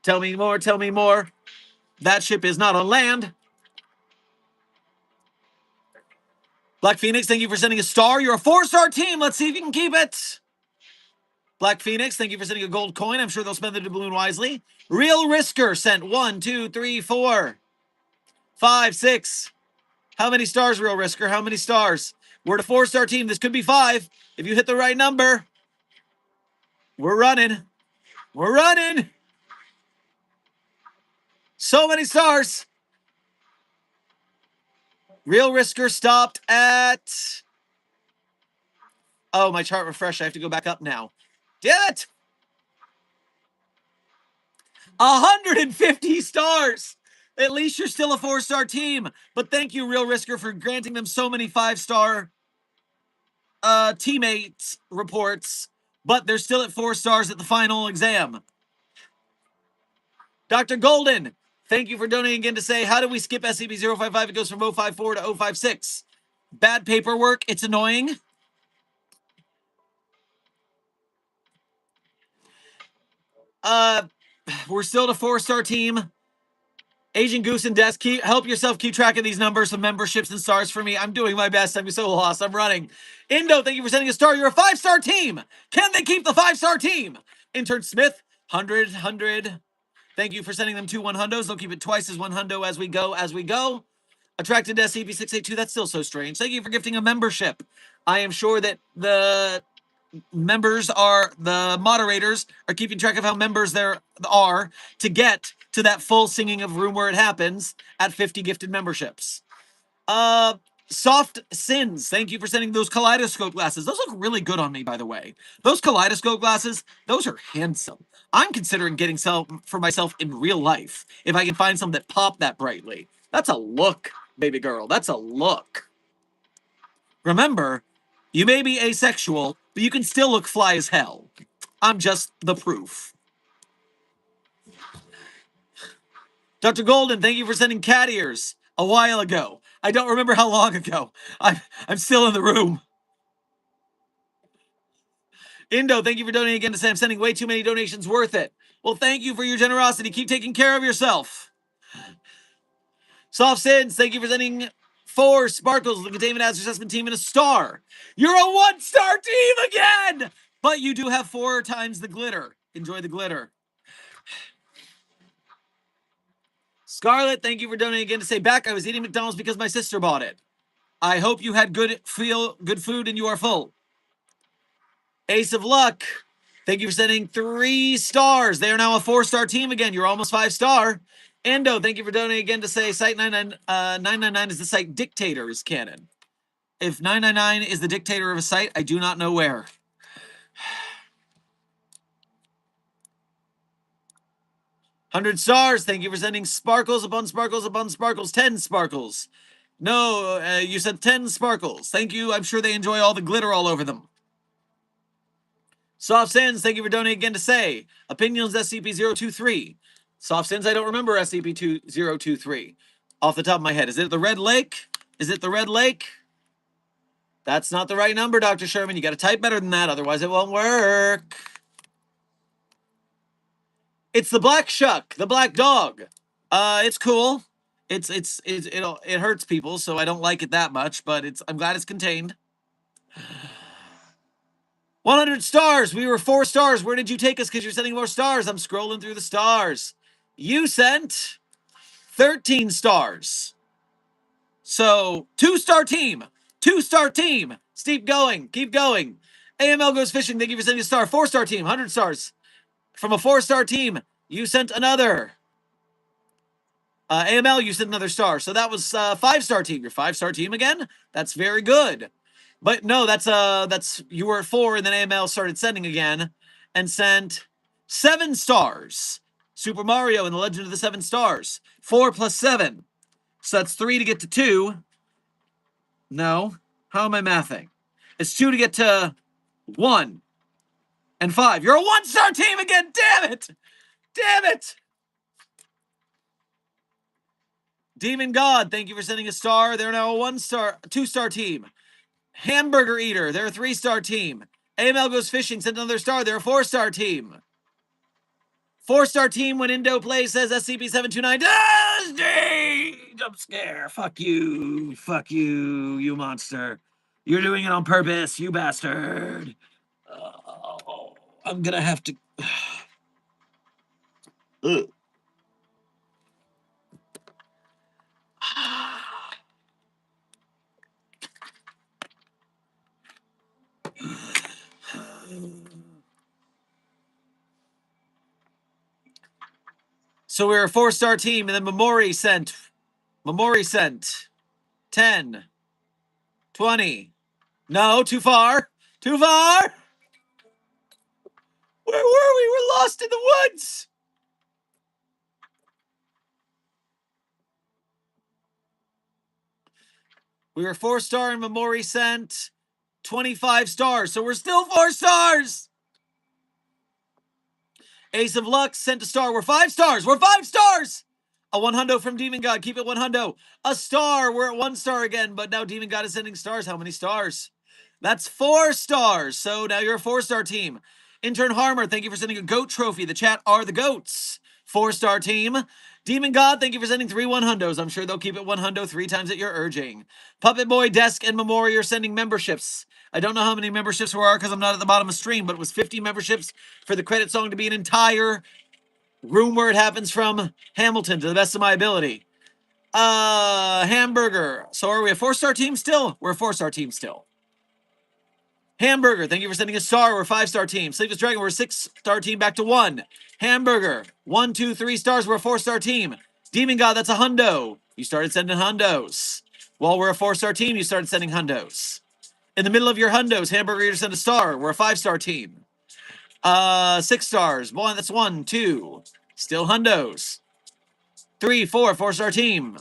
Tell me more, tell me more. That ship is not on land. Black Phoenix, thank you for sending a star. You're a 4-star team. Let's see if you can keep it. Black Phoenix, thank you for sending a gold coin. I'm sure they'll spend the doubloon wisely. Real Risker sent 1, 2, 3, 4, 5, 6. How many stars, Real Risker? How many stars? We're a 4-star team. This could be 5. If you hit the right number, we're running. We're running. So many stars. Real Risker stopped at... Oh, my chart refreshed. I have to go back up now. Damn it! 150 stars! At least you're still a 4-star team. But thank you, Real Risker, for granting them so many 5-star teammates reports. But they're still at 4 stars at the final exam. Dr. Golden, thank you for donating again to say, how do we skip SCP-055? It goes from 054 to 056. Bad paperwork. It's annoying. We're still a 4-star team. Agent Goose and Desk, help yourself keep track of these numbers of memberships and stars for me. I'm doing my best. I'm so lost. I'm running. Indo, thank you for sending a star. You're a 5-star team. Can they keep the 5-star team? Intern Smith, 100. Thank you for sending them 2 100s. They'll keep it twice as 100 as we go. Attracted to SCP-682. That's still so strange. Thank you for gifting a membership. I am sure that the moderators are keeping track of how members there are to get to that full singing of Room Where It Happens at 50 gifted memberships. Soft Sins, thank you for sending those kaleidoscope glasses. Those look really good on me, by the way. Those kaleidoscope glasses, those are handsome. I'm considering getting some for myself in real life, if I can find some that pop that brightly. That's a look, baby girl. That's a look. Remember, you may be asexual, but you can still look fly as hell. I'm just the proof. Dr. Golden, thank you for sending cat ears a while ago. I don't remember how long ago. I'm still in the room. Indo, thank you for donating again to say I'm sending way too many donations. Worth it. Well, thank you for your generosity. Keep taking care of yourself. Soft Sins, thank you for sending 4 sparkles. The containment hazard assessment team and a star. You're a 1-star team again! But you do have 4 times the glitter. Enjoy the glitter. Scarlett, thank you for donating again to say back. I was eating McDonald's because my sister bought it. I hope you had good food and you are full. Ace of Luck, thank you for sending 3 stars. They are now a 4-star team again. You're almost 5-star. Endo, thank you for donating again to say Site 999 is the site dictator is canon. If 999 is the dictator of a site, I do not know where. $100. Thank you for sending sparkles upon sparkles upon sparkles. 10 sparkles. No, you said 10 sparkles. Thank you. I'm sure they enjoy all the glitter all over them. Soft Sins, thank you for donating again to say Opinions SCP-023. Soft Sins, I don't remember SCP-023 off the top of my head. Is it the Red Lake? Is it the Red Lake? That's not the right number, Dr. Sherman. You got to type better than that, otherwise it won't work. It's the Black Shuck, the Black Dog. It's cool. It hurts people, so I don't like it that much, but I'm glad it's contained. 100 stars. We were 4 stars. Where did you take us? Because you're sending more stars. I'm scrolling through the stars. You sent 13 stars. So 2-star team. 2-star team. Keep going. Keep going. AML Goes Fishing, thank you for sending a star. 4-star team, 100 stars. From a 4-star team, you sent another. AML, you sent another star. So that was 5-star team. Your 5-star team again? That's very good. But no, that's you were at 4, and then AML started sending again and sent 7 stars. Super Mario and the Legend of the 7 Stars. 4 plus 7. So that's 3 to get to 2. No. How am I mathing? It's 2 to get to 1. And 5. You're a 1-star team again! Damn it! Damn it! Demon God, thank you for sending a star. They're now a 2-star team. Hamburger Eater, they're a 3-star team. AML Goes Fishing sent another star. They're a 4-star team. 4-star team when Indo plays says SCP-729. Jump scare. Fuck you. Fuck you, you monster. You're doing it on purpose, you bastard. Oh, I'm gonna have to. So we're a 4-star team, and then Mamori sent 10, 20. No, too far. Too far. Where were we? We're lost in the woods. We were 4-star, and Mamori sent 25 stars. So we're still 4 stars. Ace of Luck sent a star. We're 5 stars. We're 5 stars. A 100 from Demon God. Keep it 100. A star. We're at 1 star again, but now Demon God is sending stars. How many stars? That's 4 stars. So now you're a 4-star team. Intern Harmer, thank you for sending a goat trophy. The chat are the goats. 4-star team. Demon God, thank you for sending 3 100s. I'm sure they'll keep it 100 3 times at your urging. Puppet Boy, Desk, and Memori are sending memberships. I don't know how many memberships there are because I'm not at the bottom of stream, but it was 50 memberships for the credit song to be an entire room where it happens from Hamilton to the best of my ability. Hamburger. So are we a 4-star team still? We're a 4-star team still. Hamburger, thank you for sending a star. We're a 5-star team. Sleepless Dragon, we're a 6-star team back to 1. Hamburger, 1, 2, 3 stars. We're a 4-star team. Demon God, that's a hundo. You started sending hundos. While we're a 4-star team, you started sending hundos. In the middle of your hundos, Hamburger Eater sent a star. We're a 5-star team. 6 stars. 1, that's 1, 2. Still hundos. 3, 4, 4-star team.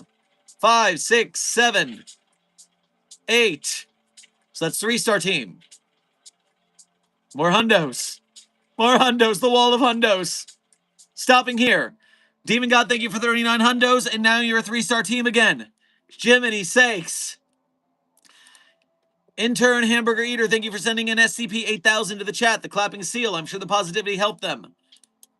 5, 6, 7, 8. So that's 3-star team. More hundos. More hundos. The wall of hundos. Stopping here. Demon God, thank you for 39 hundos, and now you're a 3-star team again. Jiminy sakes. Intern Hamburger Eater, thank you for sending an SCP-8000 to the chat. The clapping seal. I'm sure the positivity helped them.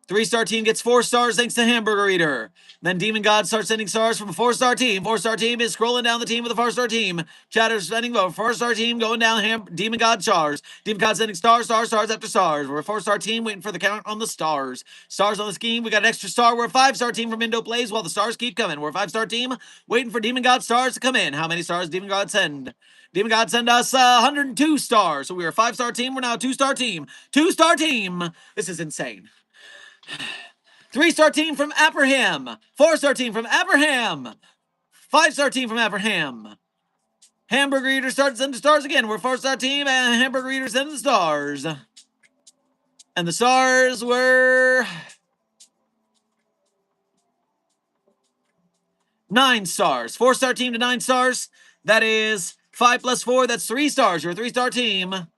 3-star team gets 4 stars thanks to Hamburger Eater. Then Demon God starts sending stars from a 4-star team. 4-star team is scrolling down the team with a 4-star team. Chatter's sending a 4-star team going down Demon God stars. Demon God sending stars after stars. We're a 4-star team waiting for the count on the stars. Stars on the scheme. We got an extra star. We're a 5-star team from Indo Plays while the stars keep coming. We're a 5-star team waiting for Demon God stars to come in. How many stars Demon God send? Demon God send us 102 stars. So we were a 5-star team. We're now a 2-star team. 2-star team. This is insane. 3-star team from Abraham. 4-star team from Abraham. 5-star team from Abraham. Hamburger Eater starts sending stars again. We're a 4-star team, and Hamburger Eater sending stars. And the stars were 9 stars. 4-star team to 9 stars. That is 5 plus 4. That's 3 stars. You're a 3-star team.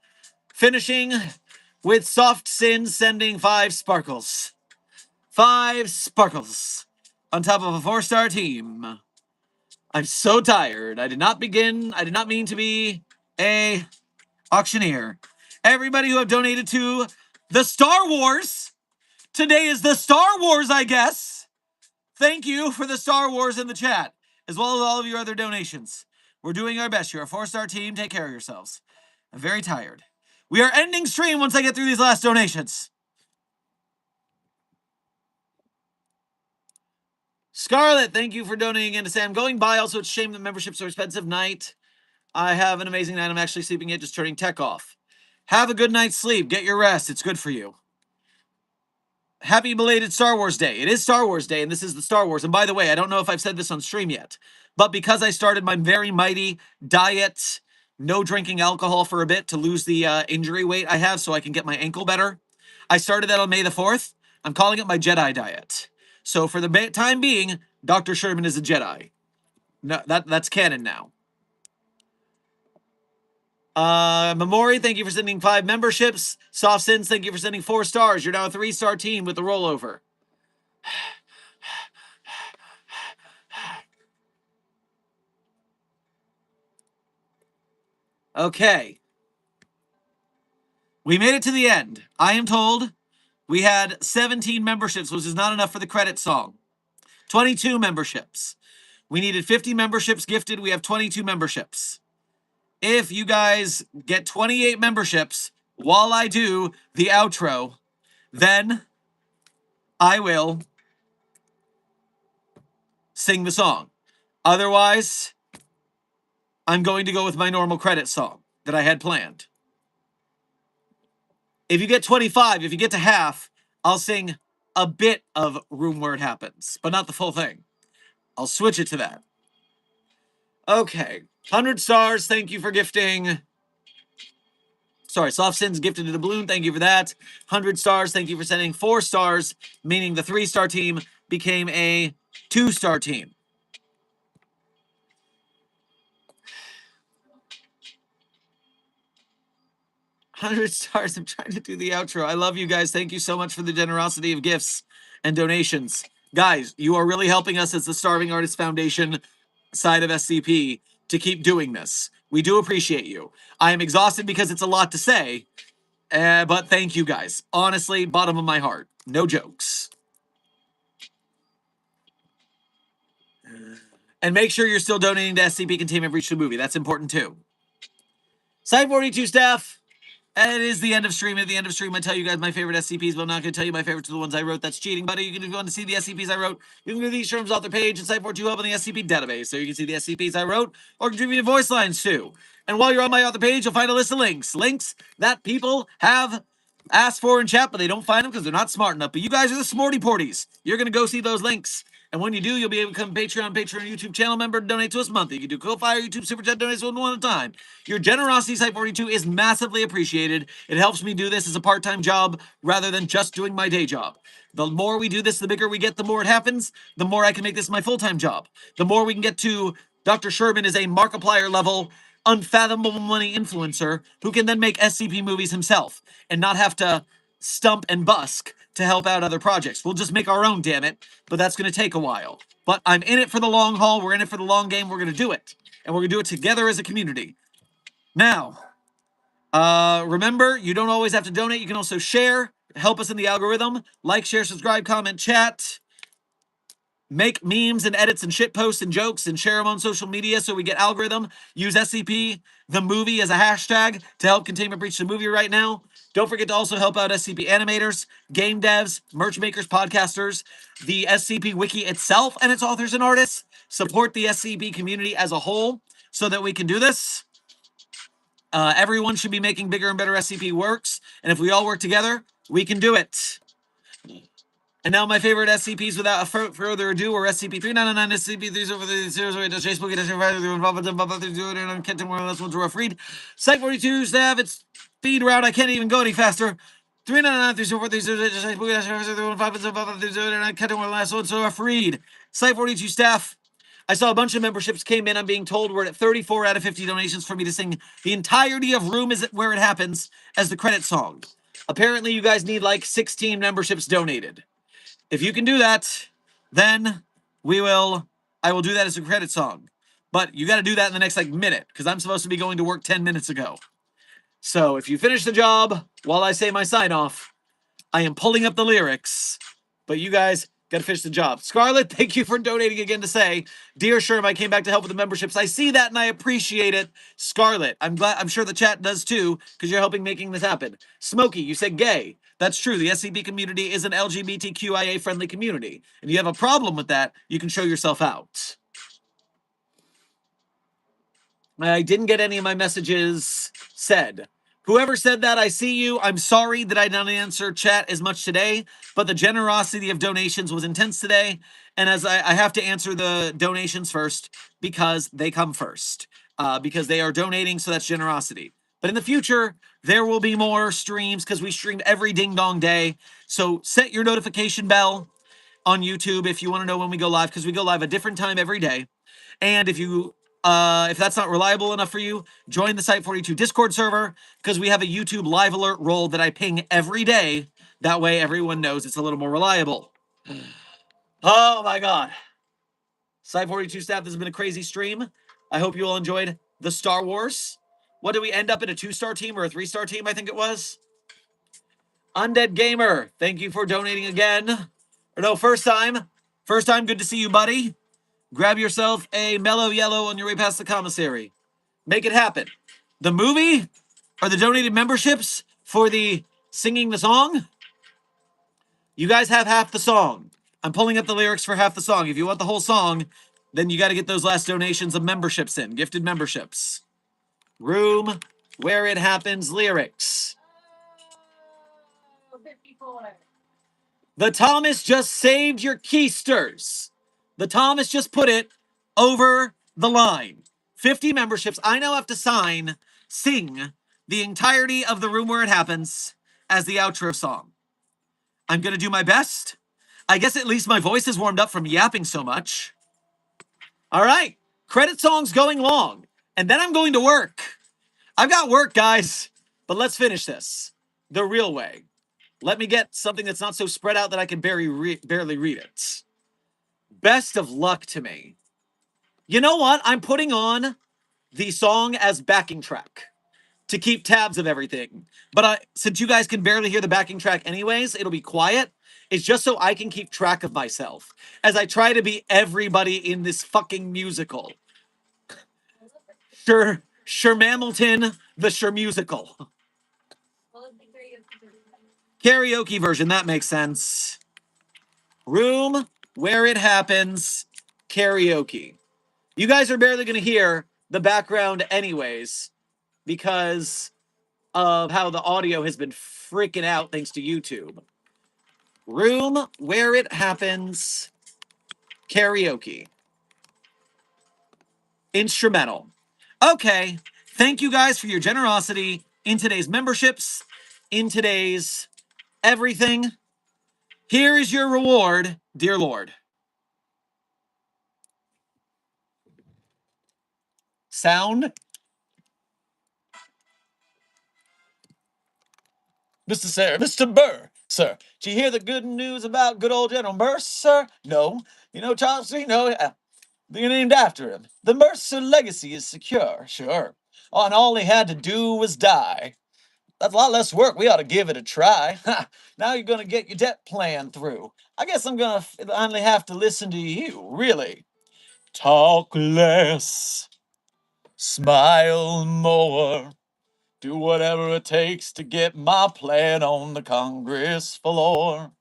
Finishing with Soft Sins sending 5 sparkles. 5 sparkles on top of a 4-star team. I'm so tired. I did not mean to be a auctioneer. Everybody who have donated to the Star Wars. Today is the Star Wars, I guess. Thank you for the Star Wars in the chat, as well as all of your other donations. We're doing our best. You're a 4-star team. Take care of yourselves. I'm very tired. We are ending stream once I get through these last donations. Scarlett, thank you for donating again to say I'm going by. Also, it's a shame that memberships are expensive. Night. I have an amazing night. I'm actually sleeping in, just turning tech off. Have a good night's sleep. Get your rest. It's good for you. Happy belated Star Wars Day. It is Star Wars Day, and this is the Star Wars. And by the way, I don't know if I've said this on stream yet, but because I started my very mighty diet, no drinking alcohol for a bit to lose the injury weight I have so I can get my ankle better, I started that on May the 4th. I'm calling it my Jedi diet. So for the time being, Dr. Sherman is a Jedi. No, that's canon now. Memori, thank you for sending 5 memberships. Soft Sins, thank you for sending 4 stars. You're now a 3-star team with the rollover. Okay. We made it to the end. I am told we had 17 memberships, which is not enough for the credit song. 22 memberships. We needed 50 memberships gifted. We have 22 memberships. If you guys get 28 memberships while I do the outro, then I will sing the song. Otherwise, I'm going to go with my normal credit song that I had planned. If you get 25, if you get to half, I'll sing a bit of Room Where It Happens, but not the full thing. I'll switch it to that. Okay. 100 stars. Thank you for gifting. Sorry, Soft Sins gifted a balloon. Thank you for that. 100 stars. Thank you for sending 4 stars, meaning the 3-star team became a 2-star team. 100 stars. I'm trying to do the outro. I love you guys. Thank you so much for the generosity of gifts and donations. Guys, you are really helping us as the Starving Artists Foundation side of SCP to keep doing this. We do appreciate you. I am exhausted because it's a lot to say, but thank you guys. Honestly, bottom of my heart. No jokes. And make sure you're still donating to SCP Containment Breach the movie. That's important too. Site 42 staff. And it is the end of stream. At the end of stream, I tell you guys my favorite SCPs, but I'm not going to tell you my favorites are the ones I wrote. That's cheating, buddy. If you want to see the SCPs I wrote, you can go to these terms off the page and Site 42 Hub on the SCP database, so you can see the SCPs I wrote or contribute voice lines too. And while you're on my author page, you'll find a list of links. Links that people have asked for in chat, but they don't find them because they're not smart enough. But you guys are the smarty porties. You're going to go see those links. And when you do, you'll be able to become a Patreon, YouTube channel member, donate to us monthly. You can do Ko-Fi or YouTube Super Chat donations one at a time. Your generosity, Site 42, is massively appreciated. It helps me do this as a part-time job rather than just doing my day job. The more we do this, the bigger we get, the more it happens, the more I can make this my full-time job. The more we can get to Dr. Sherman is a Markiplier level, unfathomable money influencer who can then make SCP movies himself and not have to stump and busk to help out other projects. We'll just make our own, damn it, but that's going to take a while. But I'm in it for the long haul. We're in it for the long game. We're going to do it. And we're going to do it together as a community. Now, remember, you don't always have to donate. You can also share, help us in the algorithm, like, share, subscribe, comment, chat, make memes and edits and shit posts and jokes and share them on social media so we get algorithm. Use SCP, the movie, as a hashtag to help Containment Breach the movie right now. Don't forget to also help out SCP animators, game devs, merch makers, podcasters, the SCP wiki itself and its authors and artists. Support the SCP community as a whole so that we can do this. Everyone should be making bigger and better SCP works. And if we all work together, we can do it. And now my favorite SCPs without further ado are SCP-399, SCP-308, and I'm Kenton, more or less, one's a rough read. Site 42 staff, it's feed route, I can't even go any faster. 399, and I'm Kenton, more or less, one's a rough read. Site 42 staff, I saw a bunch of memberships came in. I'm being told we're at 34 out of 50 donations for me to sing the entirety of Room Is Where It Happens as the credit song. Apparently, you guys need like 16 memberships donated. If you can do that, then I will do that as a credit song. But you got to do that in the next like minute because I'm supposed to be going to work 10 minutes ago. So if you finish the job while I say my sign off, I am pulling up the lyrics. But you guys got to finish the job. Scarlett, thank you for donating again to say, Dear Sherm, I came back to help with the memberships. I see that and I appreciate it. Scarlett, I'm sure the chat does too because you're helping making this happen. Smokey, you said gay. That's true. The SCP community is an LGBTQIA friendly community. And you have a problem with that, you can show yourself out. I didn't get any of my messages said. Whoever said that, I see you. I'm sorry that I didn't answer chat as much today, but the generosity of donations was intense today. And as I have to answer the donations first because they come first, because they are donating, so that's generosity. But in the future, there will be more streams because we stream every ding dong day. So set your notification bell on YouTube if you want to know when we go live, because we go live a different time every day. And if that's not reliable enough for you, join the Site 42 Discord server, because we have a YouTube live alert role that I ping every day. That way everyone knows it's a little more reliable. Oh my god. Site 42 staff, this has been a crazy stream. I hope you all enjoyed the Star Wars. What did we end up in, a 2-star team or a 3-star team, I think it was? Undead Gamer, thank you for donating again. Or no, first time. First time, good to see you, buddy. Grab yourself a mellow yellow on your way past the commissary. Make it happen. The movie or the donated memberships for the singing the song, you guys have half the song. I'm pulling up the lyrics for half the song. If you want the whole song, then you got to get those last donations of memberships in, gifted memberships. Room Where It Happens lyrics. Oh, 54. The Thomas just saved your keisters. The Thomas just put it over the line. 50 memberships. I now have to sing the entirety of The Room Where It Happens as the outro song. I'm going to do my best. I guess at least my voice is warmed up from yapping so much. All right. Credit song's going long. And then I'm going to work. I've got work, guys. But let's finish this the real way. Let me get something that's not so spread out that I can barely read it. Best of luck to me. You know what? I'm putting on the song as backing track to keep tabs of everything. But since you guys can barely hear the backing track anyways, it'll be quiet. It's just so I can keep track of myself as I try to be everybody in this fucking musical. Shermamilton, the Shermusical. Karaoke version, that makes sense. Room Where It Happens, karaoke. You guys are barely going to hear the background anyways, because of how the audio has been freaking out thanks to YouTube. Room Where It Happens, karaoke. Instrumental. Okay, thank you guys for your generosity in today's memberships, in today's everything. Here is your reward, dear Lord. Sound. Mr. Burr, sir. Did you hear the good news about good old General Merce, sir? No. You know Charles Street? No. They're named after him. The Mercer legacy is secure, sure. Oh, and all he had to do was die. That's a lot less work. We ought to give it a try. Ha! Now you're gonna get your debt plan through. I guess I'm gonna finally have to listen to you, really. Talk less, smile more. Do whatever it takes to get my plan on the Congress floor.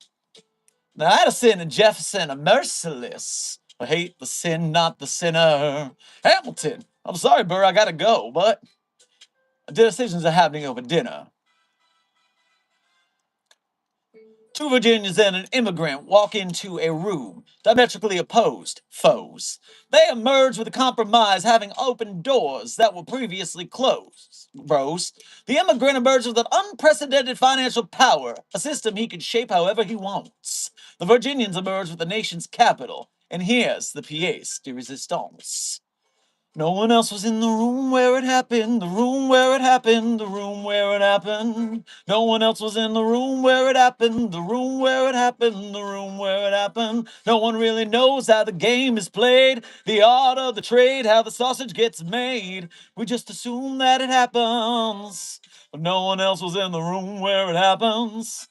Now, Addison and Jefferson are merciless. I hate the sin, not the sinner. Hamilton, I'm sorry, Burr, I gotta go, but decisions are happening over dinner. Two Virginians and an immigrant walk into a room, diametrically opposed foes. They emerge with a compromise, having opened doors that were previously closed. Bros. The immigrant emerged with an unprecedented financial power, a system he can shape however he wants. The Virginians emerge with the nation's capital, and here's the pièce de résistance. No one else was in the room where it happened, the room where it happened, the room where it happened. No one else was in the room where it happened, the room where it happened, the room where it happened. No one really knows how the game is played, the art of the trade, how the sausage gets made. We just assume that it happens, but no one else was in the room where it happens.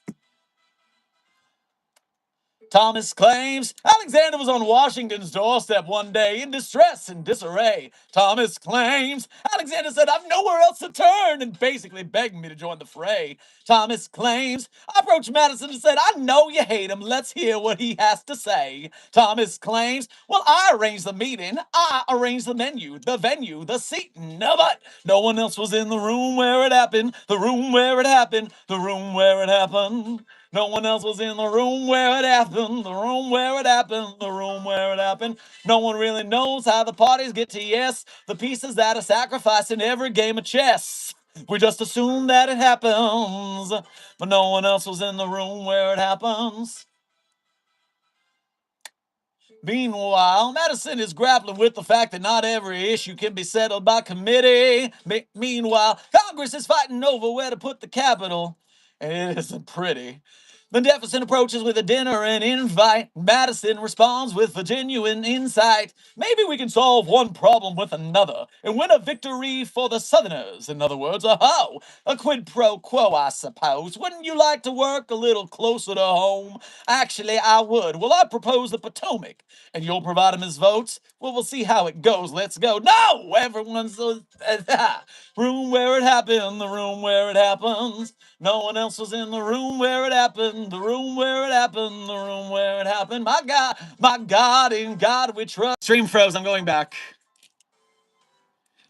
Thomas claims Alexander was on Washington's doorstep one day in distress and disarray. Thomas claims Alexander said, "I've nowhere else to turn," and basically begged me to join the fray. Thomas claims I approached Madison and said, "I know you hate him. Let's hear what he has to say." Thomas claims, "Well, I arranged the meeting. I arranged the menu, the venue, the seating. No, but no one else was in the room where it happened. The room where it happened. The room where it happened. No one else was in the room where it happened. The room where it happened. The room where it happened. No one really knows how the parties get to yes. The pieces that are sacrificed in every game of chess. We just assume that it happens, but no one else was in the room where it happens." Meanwhile, Madison is grappling with the fact that not every issue can be settled by committee. Meanwhile, Congress is fighting over where to put the Capitol, and it isn't pretty. Then Jefferson approaches with a dinner and invite. Madison responds with a genuine insight. Maybe we can solve one problem with another and win a victory for the Southerners. In other words, a quid pro quo, I suppose. Wouldn't you like to work a little closer to home? Actually, I would. Well, I propose the Potomac, and you'll provide him his votes. Well, we'll see how it goes. Let's go. No! Everyone's room where it happened, the room where it happens. No one else was in the room where it happened, the room where it happened, the room where it happened. My God, in God we trust. Stream froze, I'm going back.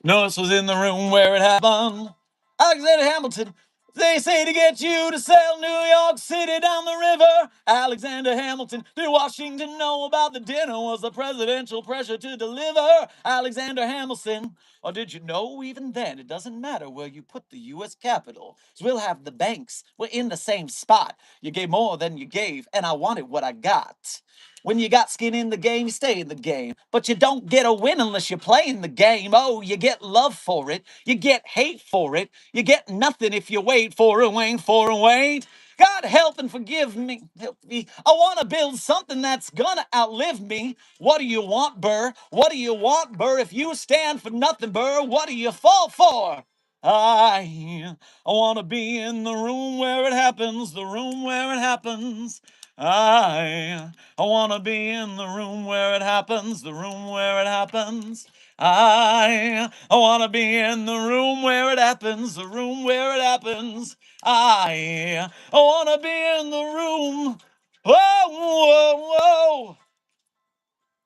No one else was in the room where it happened. Alexander Hamilton. They say to get you to sell New York City down the river. Alexander Hamilton. Did Washington know about the dinner? Was the presidential pressure to deliver? Alexander Hamilton. Or did you know even then it doesn't matter where you put the U.S. Capitol? 'Cause we'll have the banks. We're in the same spot. You gave more than you gave, and I wanted what I got. When you got skin in the game, you stay in the game. But you don't get a win unless you're playing the game. Oh, you get love for it. You get hate for it. You get nothing if you wait for a wait for a wait. God help and forgive me. Help me. I want to build something that's gonna outlive me. What do you want, Burr? What do you want, Burr? If you stand for nothing, Burr, what do you fall for? I want to be in the room where it happens, the room where it happens. I want to be in the room where it happens, the room where it happens. I want to be in the room where it happens, the room where it happens. I want to be in the room. Whoa, whoa, whoa.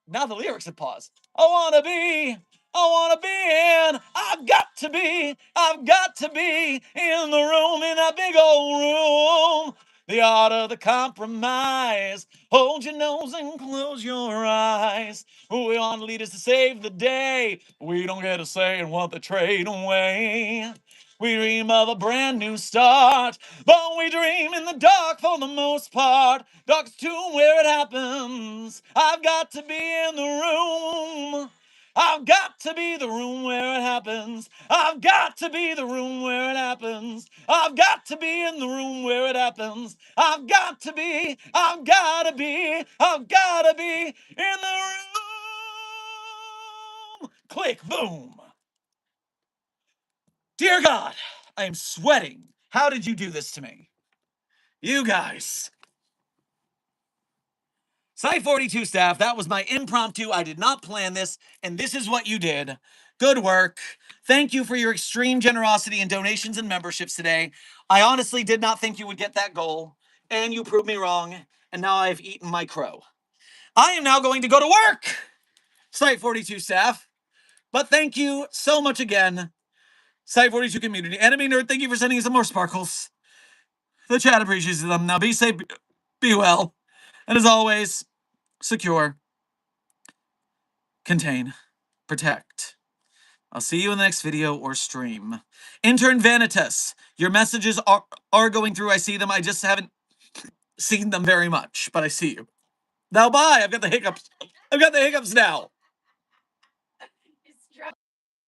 Now the lyrics have paused. I wanna be in, I've got to be in the room, in that big old room. The art of the compromise. Hold your nose and close your eyes. We want leaders to save the day. We don't get a say in what they trade away. We dream of a brand new start, but we dream in the dark for the most part. Dark's too where it happens. I've got to be in the room. I've got to be the room where it happens. I've got to be the room where it happens. I've got to be in the room where it happens. I've got to be, I've gotta be, I've gotta be in the room. Click, boom. Dear God, I am sweating. How did you do this to me? You guys. Site 42 staff, that was my impromptu. I did not plan this, and this is what you did. Good work. Thank you for your extreme generosity and donations and memberships today. I honestly did not think you would get that goal, and you proved me wrong, and now I've eaten my crow. I am now going to go to work, Site 42 staff. But thank you so much again, Site 42 community. Enemy Nerd, thank you for sending us some more sparkles. The chat appreciates them. Now be safe, be well, and as always, secure, contain, protect. I'll see you in the next video or stream. Intern Vanitas, your messages are going through. I see them. I just haven't seen them very much, but I see you. Now bye. I've got the hiccups. I've got the hiccups now.